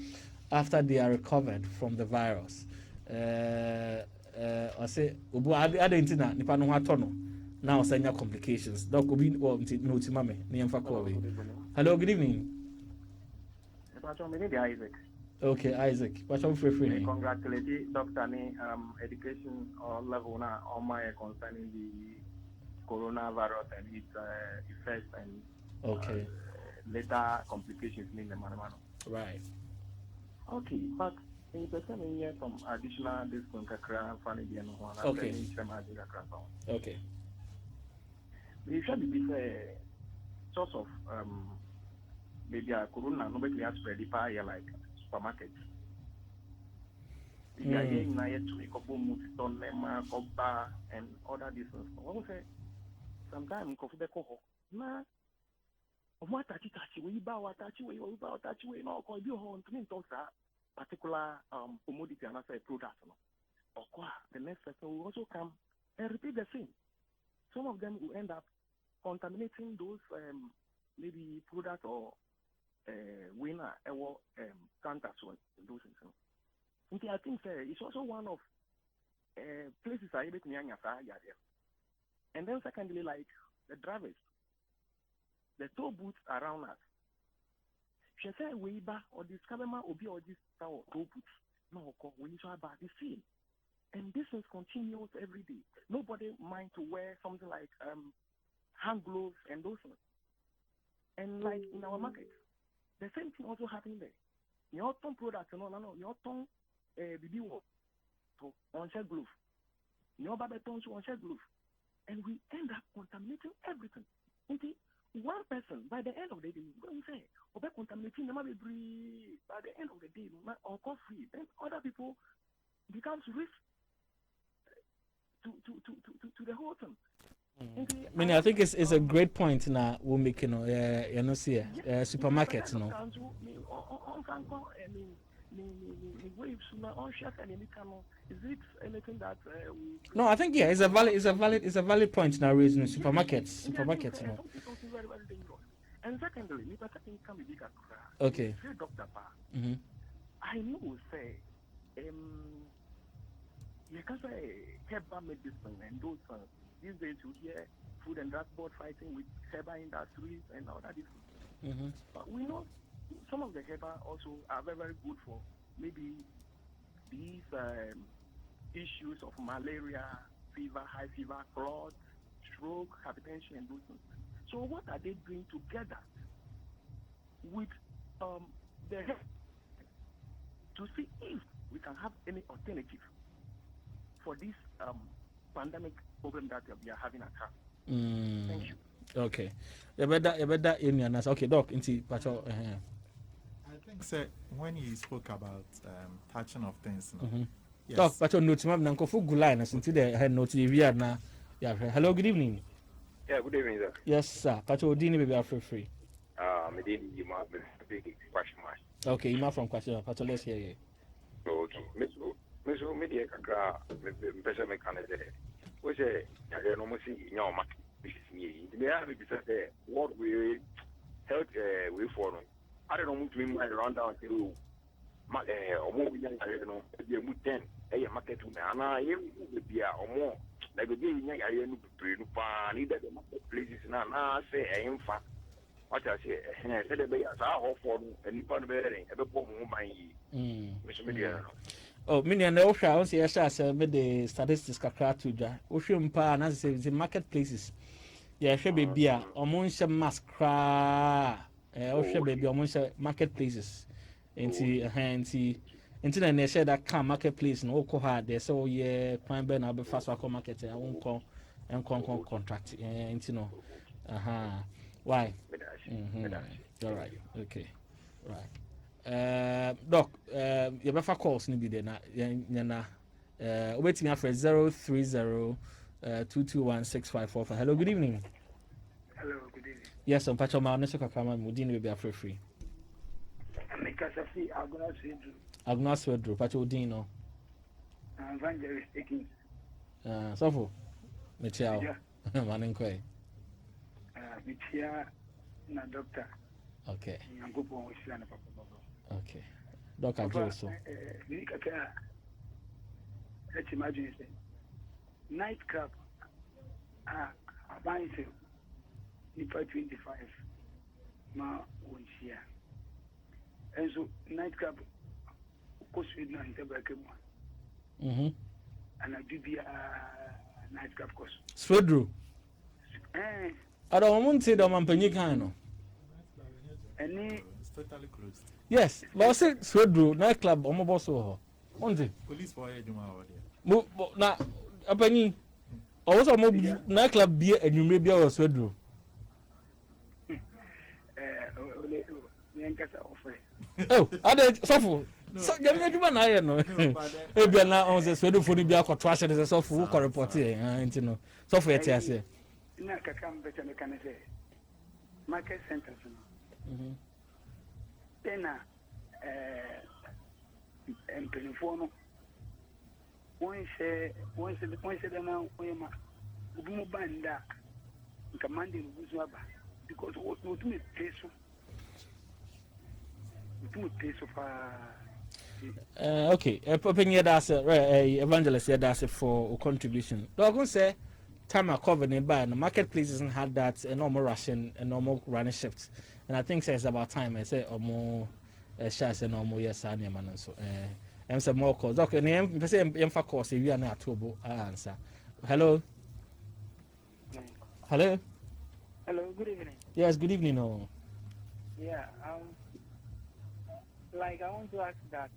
after they are recovered from the virus? I say, I didn't know nipa no hatono. Now send complications. Doc Obi no to mame. Hello, good evening. Isaac. Okay, Isaac. What's up for free? Congratulate Dr. Ni education or level now on my concerning the coronavirus and its effects and later complications in the man. Right. Okay, but in person here from additional discount funny one. Okay. Okay. We should be source of maybe a corona nobody has spread the fire like supermarkets. We are here in a to a couple multi-ton lemma, and other distance. What we say? Sometimes coffee the coho. Na what touchy we bow touchy we no call you home to me particular commodity and I say product. Or the next person will also come and repeat the same. Some of them will end up contaminating those maybe product or winner or counters those things. I think it's also one of places I able to and then secondly, like the drivers, the toll booths around us. She said we back or discover or be or this toll booths. No, we usually about the same. And this is continuous every day. Nobody mind to wear something like hand gloves and those things. And like in our market, the same thing also happening there. Your tongue products, no, your tongue BB to on shell glove. Your baby tongue to on shell glove. And we end up contaminating everything. One person, by the end of the day, when we say, we're contaminating, by the end of the day, or coffee, then other people becomes risk to the whole thing. I think it's a great point now we're making, supermarkets, no. Is it anything that No, I think it's a valid point now raising supermarkets, no. very, very dangerous. And secondly, okay. Dr. I know say you can say herbal medicine and those these days you hear food and drug board fighting with herbal industries and all that. But we know some of the herbal also are very, very good for maybe these issues of malaria, fever, high fever, clot, stroke, hypertension, and those things. So what are they doing together with the health to see if we can have any alternative for this pandemic problem that we are having at hand? Thank you. Okay. You better in your answer. Okay, Doc, into Pacho. I think when he spoke about touching of things, yes. Doc, Pacho, note ma'am, Nanko Fugulai, and since they had no TV now. Yeah, hello, good evening. Yeah, good evening, sir. Yes, sir. Pacho, Dini baby are free. Me didn't you might be big question mark. Okay, you from question. Pacho, let's hear you. Okay, Miss Media Kakra, Pesa Mechanic. We say, I don't know, see, no, this is me. May I be said, what we health way for them. I don't know, to my run down to my or more, I don't know, you move 10, a market to me, and I would be or more. Like a being I am to need that places now, say, I am fat. What I say, and I said, I saw for any part bearing, a bit more my Mr. Media. Oh, many and the Osha, yes, I said, the statistics kakra to ja. Ocean pa, and as I say, the marketplaces. Yeah, hwɛ baby a ɔmo nhyɛ mask koraa. Ɔhwɛ baby a ɔmo nhyɛ marketplaces. Nti nti na ɛhyɛ da ka marketplace no wokɔ hɔ a deɛ sɛ woyɛ kwan bɛɛ na wobɛfa so akɔ market a wonkɔ contract nti no why all right okay right doc yɛbɛfa calls no bi de na yɛna wobɛtumi afrɛ 030 2216545. Hello, good evening. Hello, good evening. Yes, I'm Pacho Ma. Neso kakama mudini will be afraid free. Mekasafi Agnes Wedro, Pacho Dino. Evangelist taking. So Michelle. Maninque. Michia na doctor. Okay. Yangopo Wishana Papa. Okay. Doctor Joso. Let's imagine it. Nightclub. Buying sale. Nipa 25. Ma Wishia. And so nightclub. Course we know in the back. And I do be a nightclub course. Swedru. I don't want to say that I'm Penikano. Any It's totally closed. Yes, but I said Swedru nightclub. I'm a boss. One Police for you, now, a penny. Also, nightclub beer and you may be our Swedru. Oh, I did suffer. So, you may do an iron. Maybe now on the Swedru for the Biako trash and the soft work report here. You know, software tears here. Nakakam better mechanic market centers. Then and Penifono. One say now, Ubu Banda commanding Buzwaba because what would do it pay so? Do pay so far. Okay, popping your that's evangelist here that's for contribution. Dog say time I covered nearby and the marketplace doesn't have that a normal ration and normal running shifts. And I think it's about time I say or more shares and normal yes and man so and some more calls. Okay, name say for course if you are not to answer. Hello. Hello. Hello, good evening. Yes, good evening. Oh. Yeah, like I want to ask that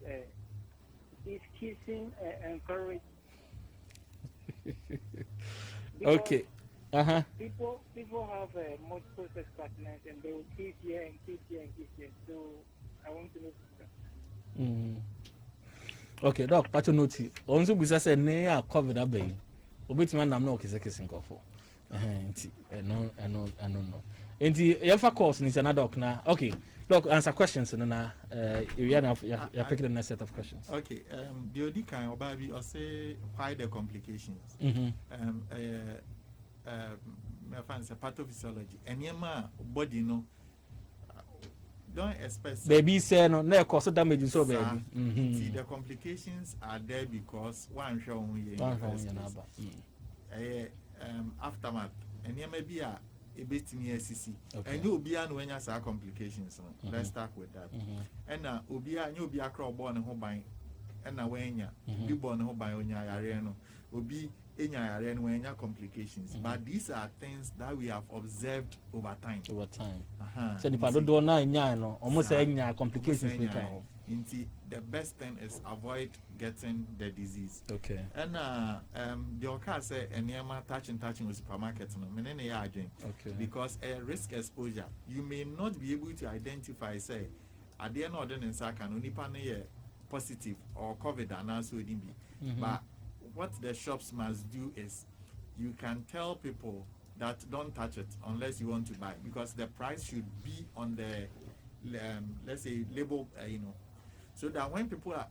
is kissing encouraged? Okay. People have multiple sex partners and they will kiss here and kiss here and kiss here. So I want to know that. Okay, doc, Pacho noti. Onzo bisa say ne ya cover that bay. Obetuma nam na okise kissing kofo. Enti no. Enti yefa course ni na doc na. Okay. Doc, answer questions na you pick the next set of questions. Okay, the only kind of baby or say why the complications. My friends, pathophysiology. And yema body no. Don't expect. Baby say no cause damage so baby. See the complications are there because one show aftermath. And yema be a bit near CC. And you'll be an when you say complications. Let's start with that. And now you'll be a crowd born and home by and now when you be born home by on your arena will be in your arena when you complications. But these are things that we have observed over time. So if I don't do no almost any complications. The best thing is avoid getting the disease. Okay. And the occur say anyama touching with supermarkets no okay. Because a risk exposure you may not be able to identify say at the end of the day can only positive or COVID and also be. But what the shops must do is you can tell people that don't touch it unless you want to buy because the price should be on the let's say label so that when people are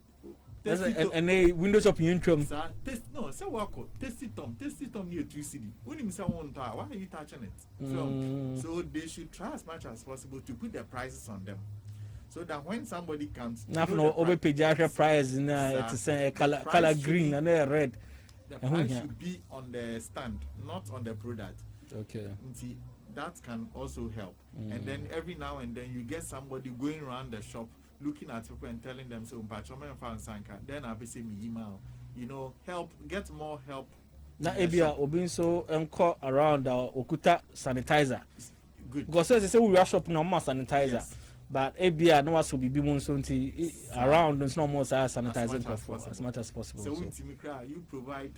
and they windows of intrum no say what test it near 3 cedi when him say why are you touching it so they should try as much as possible to put the prices on them so that when somebody comes nothing over page price in to say color green and red the price should be on the stand not on the product. Okay. See, that can also help. And then every now and then you get somebody going around the shop looking at people and telling them so then I'll be saying email, help, get more help na ebia obi nso enko around okuta sanitizer. Good. Because say we are shop no more sanitizer. Yes. But ebia no was bibi mun so nti around no more sanitizing as much as possible. So you provide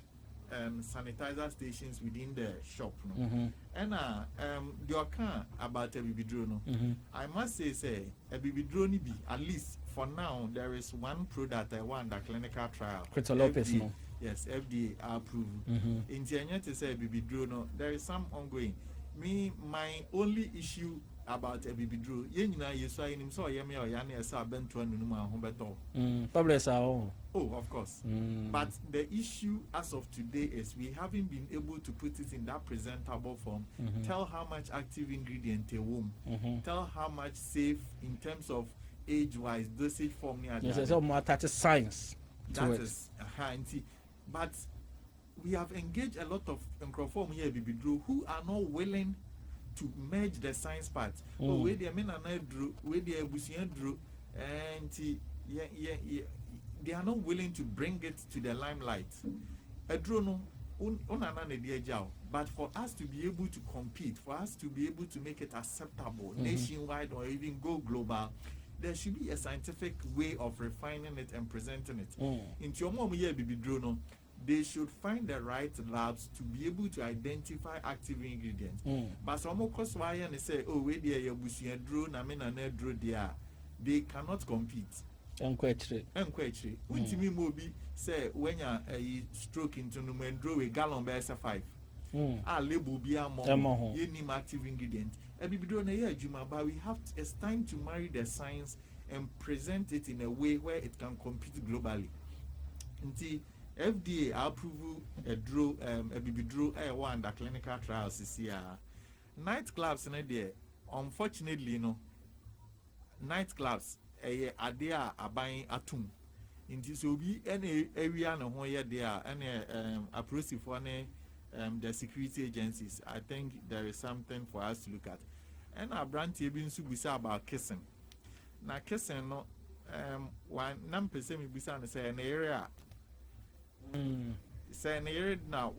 sanitizer stations within the shop, no? And your car about a baby drone, I must say a baby drone be at least for now there is one product I want the clinical trial. Lopez, no? Yes, FDA approved. In Tianya to say baby drone, there is some ongoing. My only issue about a baby drone, you saw him so yummy or yanni saw Benton Probably so. Oh, of course. But the issue as of today is we haven't been able to put it in that presentable form. Tell how much active ingredient a womb. Tell how much safe in terms of age-wise dosage form. Yes, it's all more touch science. That is but we have engaged a lot of microphone here who are not willing to merge the science part. Oh, where the men are drew, where the Busian drew, and they are not willing to bring it to the limelight. A drone, but for us to be able to compete, for us to be able to make it acceptable nationwide or even go global, there should be a scientific way of refining it and presenting it. Into your mom here, baby drone, they should find the right labs to be able to identify active ingredients. But some course why and say, oh, wait there, your bushia drone, I mean, an drone there, they cannot compete. Unquestioned. When to me, Moby say, when you're a stroke into Numendro, a gallon by 5. Label be a more, you need active ingredient. And we don't know, Juma, but we have it's time to marry the science and present it in a way where it can compete globally. Until FDA approval a baby drew one the clinical trials this year. Nightclubs in there, unfortunately, nightclubs are there are buying atum. In this will be any area no where there any appreciative for the security agencies. I think there is something for us to look at. And our brand table bisa about kissing. Now kissing no one non-person bisa say an area. Say an area now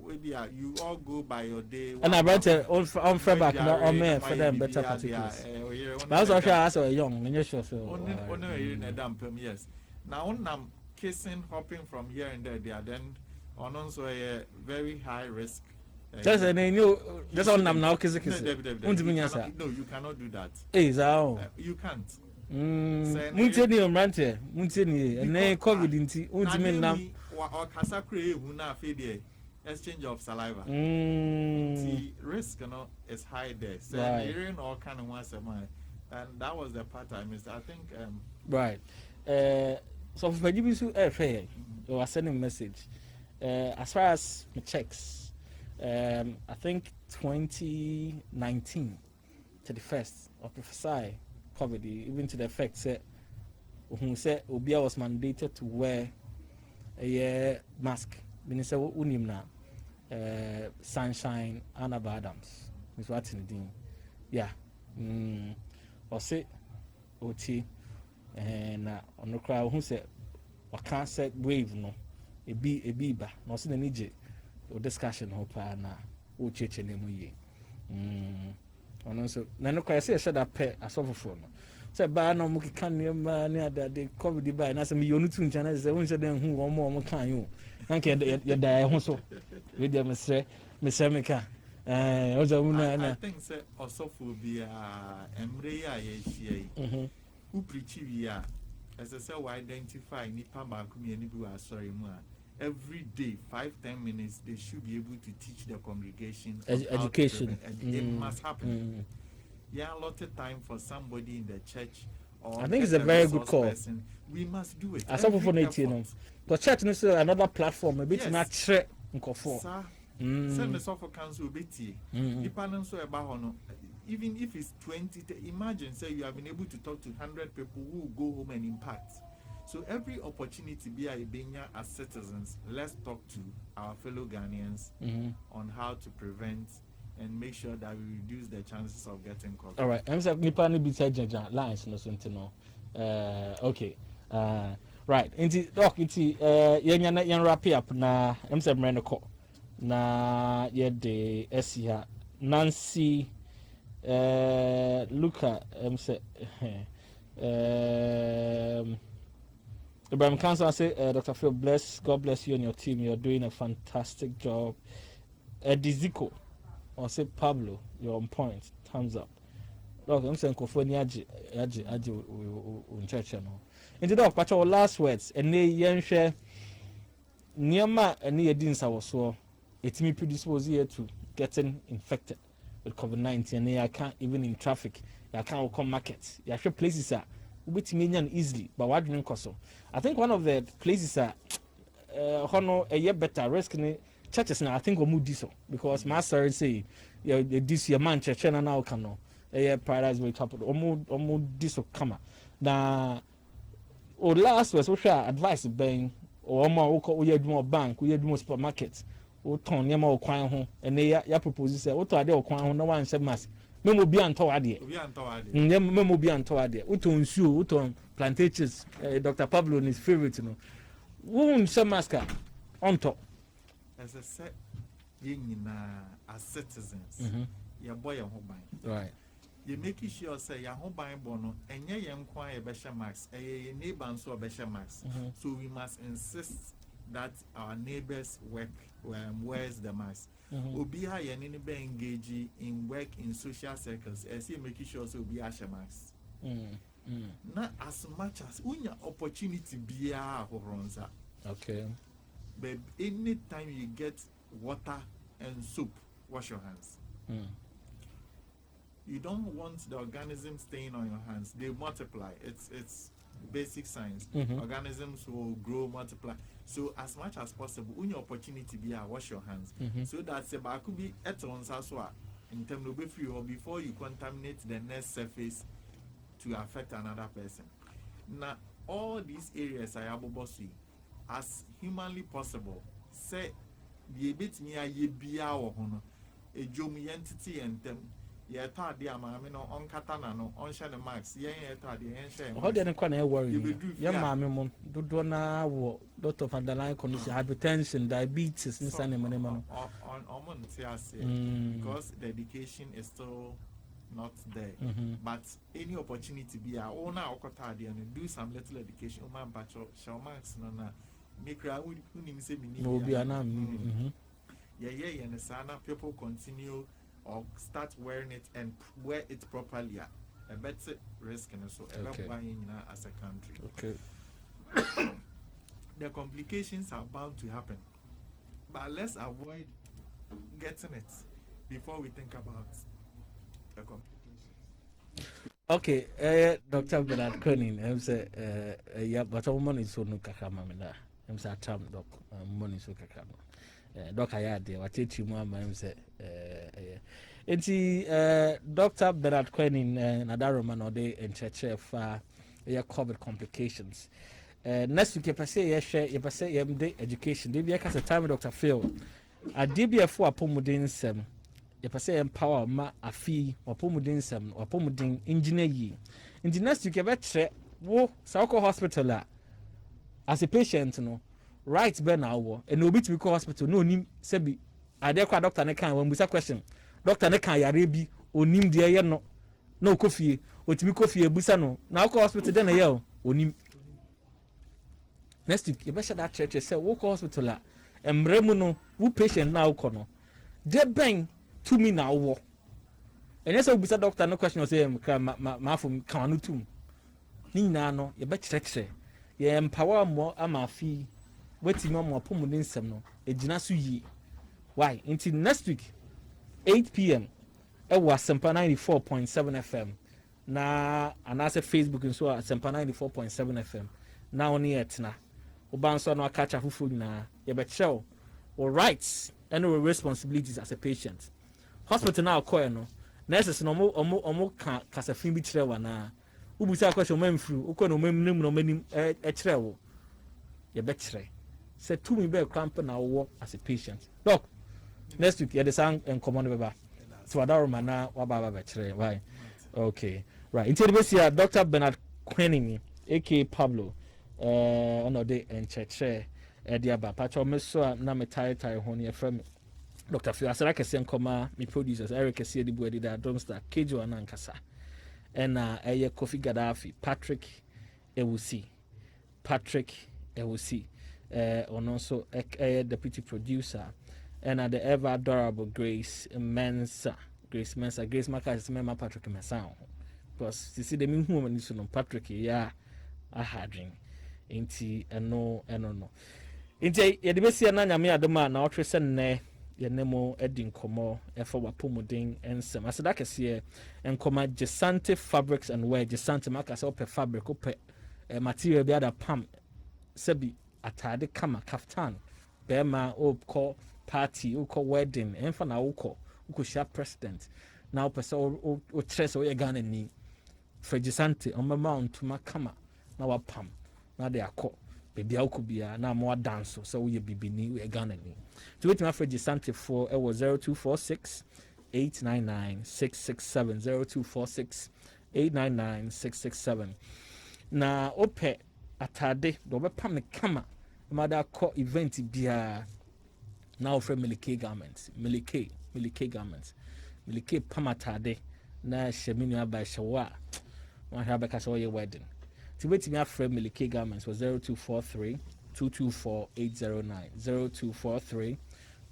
you all go by your day. And I brought it on back on me for them better particulars. That's what I asked a young when you show so. Yes. Now on kissing hopping from here and there then on also a very high risk. That's a new. That's all I'm now kissing. No, you cannot do that. Hey, so you can't. Munteni omrante, munteni, and then COVID inti, untimi nam. Or kasakre huna fede exchange of saliva. The risk is high there. So hearing all kind of once a month, and that was the part I missed. I think right. So for you to fair, you are sending a message. As far as the checks. I think 2019 to the first of prophesy COVID, even to the effect said who said Obia was mandated to wear a mask. Minister Unimna Sunshine Anna Adams. Miss Watson Dean. Yeah. Or say OT and on the crowd who said what can't say wave no a biba, no sin an Egypt. Discussion hope na o cheche ne mu ye ono so na no kwa say shada pe asofofo no say ba na mo kika ne ma ne ada de covid ba na say me yonu tu ncha na say won say den hu wo mo kan yo na ke ye da ho so we dey me say me ka o za mu na I think say osofo bi emre ya ye hie who preach wi as I say we identify nipa ba ku me ni bi wa sorry mu every day 5-10 minutes they should be able to teach the congregation education. It must happen. Yeah, a lot of time for somebody in the church or I think it's a very good call person. We must do it as of for 18 the church is another platform a bit not share nkofo send the software council beti depending so about hono even if it's 20 imagine say you have been able to talk to 100 people who go home and impact. So every opportunity be a benya as citizens, let's talk to our fellow Ghanaians on how to prevent and make sure that we reduce the chances of getting COVID. All right. I'm saying nipa ni bi say jaja lines no so ntino. Okay. Right. Inti doc inti yen wrap up na I'm saying mre no call. na yɛde ɛsi ha Nancy Luca say Ibrahim Council say Dr. Phil, God bless you and your team. You're doing a fantastic job. Eddie Zico or say Pablo, you're on point. Thumbs up. Look, I'm saying Kofoni Aji in church no. Into the patch our last words and they yen share Niama and near Dinsa was so it's me predispose here to getting infected with COVID-19 and I can't even in traffic. I can't come markets. You have places are with me easily, but what do you so? I think one of the places are honor a year better risk churches now. I think we move this because master say this year man church and now can no a paradise will top almost this will come now. Or last was social advice being or more we had more bank, we had more supermarkets, or ton near more quine home, and they ya proposes what are they or quine no one said mass. Memo be untoward there. Memo be untoward there. Uton shoe, uton plantations, Dr. Pablo and his favorite, you know. Won't some masker on top. As I said, as citizens, your boy and home right. You make sure say your home buying bono and your young choir besha max, a neighbor and so besha max. So we must insist that our neighbors wears the mask. Obiha yenini be engage in work in social circles. As you make sure so be asha mask. Not as much as unya opportunity be a horonza. Okay. But anytime you get water and soap, wash your hands. You don't want the organism staying on your hands. They multiply. It's basic science. Organisms will grow, multiply. So as much as possible, when your opportunity be wash your hands. So that could be etons as well in terms of free or before you contaminate the next surface to affect another person. Now all these areas are able to as humanly possible. Say the bit me a ye be our honor. A jomi entity and them. Yeah, third year, mamma, no on katana, no on share the marks. Yeah, third year, and share. How didn't quite worry? Yeah, mamma, do not lot of underlying condition, hypertension, diabetes, and Sunday money. Because the education is still not there. But any opportunity be our owner or cotard and do some little education, man, but shall marks, no, make I would say, no, be an yeah, and the sana people continue. Or start wearing it and wear it properly. A better risk and so buying as a country. Okay. The complications are bound to happen, but let's avoid getting it before we think about the complications. Okay, Dr. Bernard Koenig, I'm say, yeah, but our money is so no kakamamina. I'm say, Tam doc, money so kakam. Doc, I had there, what teach you more, I'm say, Dr. Bernard Koenig, another man or day in church for COVID complications. Next week, you say, you say, education. They be a time, Dr. Phil. A DBF for Pomodin Sem. You say empower ma a fee or Pomodin Sem or Pomodin engineer ye. In the next week, you better wo Sauko Hospital as a patient, no. Right, Ben hour, and no bit to hospital, no nim sebi. I dare Dr. Nekan when we say question. Dr. Nekan Yarebi, or nim dear no coffee, or to me coffee a busano. Now call hospital then a yell, or nim. Next week, you better that church say walk hospital and Remuno, who patient now corner. They bang to me now walk. And yes, I'll be doctor, no question of saying, ma from Kanutum. Nina no, you better check. You empower more, I'm a fee. Waiting on more Pomodin Semno, a Jinasu ye. Why? Until next week, 8 p.m. It was Asempa 94.7 FM. Now, and I said Facebook and so Asempa 94.7 FM. Now, near Tina. Obanso no catch a fufu na. You bet show. Or rights and responsibilities as a patient. Hospital now, call no. Nurses no more casafin be trewana. Ubusa question mem through. Uko no mem no many trewo. You bet tray. Say to me, be cramp now work as a patient. Look, next week, you the sang and command baba. So Adaro Mana, Wababa Betray. Why? Okay, right. Until the best year, Dr. Bernard Koenig, aka Pablo, on the day and church, Ediaba, Pacho Meso, Nametai, Honi, from Dr.Phil asara kese nkoma me producers Eric kese di buedi da Domstar Kejo anankasa ena eye Kofi Gaddafi Patrick Ewusi ono so deputy producer and the ever adorable Grace Mensah Grace Maka is member Patrick Mensah because you see the mean woman is no Patrick ya a hadring inti no inti yedibesi na nyame adoma na otwe se ne yenemo edin komo efa wapomuden ensem asada kese enkoma Jesante Fabrics and Wear Jesante Maka se ope fabric ope material bi ada pam sebi atade kama kaftan bema call party call wedding enfa na uko share president na opese o tres o ye Ghana ni Jesante on mount kama na wapam na de akọ baby akobia na mo dance so we bibini we Ghana ni to wait my Jesante for it was 0246 899 667 0246 899 667 na ope atade do be pam kama mother call event bia now from Milike garments Milike pam atade na sheminu aba shawa one have a so your wedding to wait me after Milike garments was 0243 224 809 0243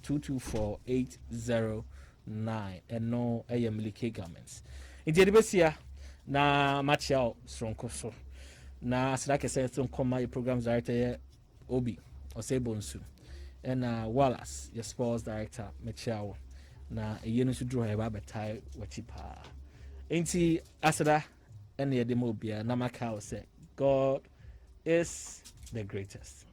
224 809 and no Milike garments in the besia na machao stronko so na asirake say some come programs director Obi Osebonsu and Wallace your sports director Mechao na yenu su draw eba betai wachipa enti asada and the demo bia na makao say God is the greatest.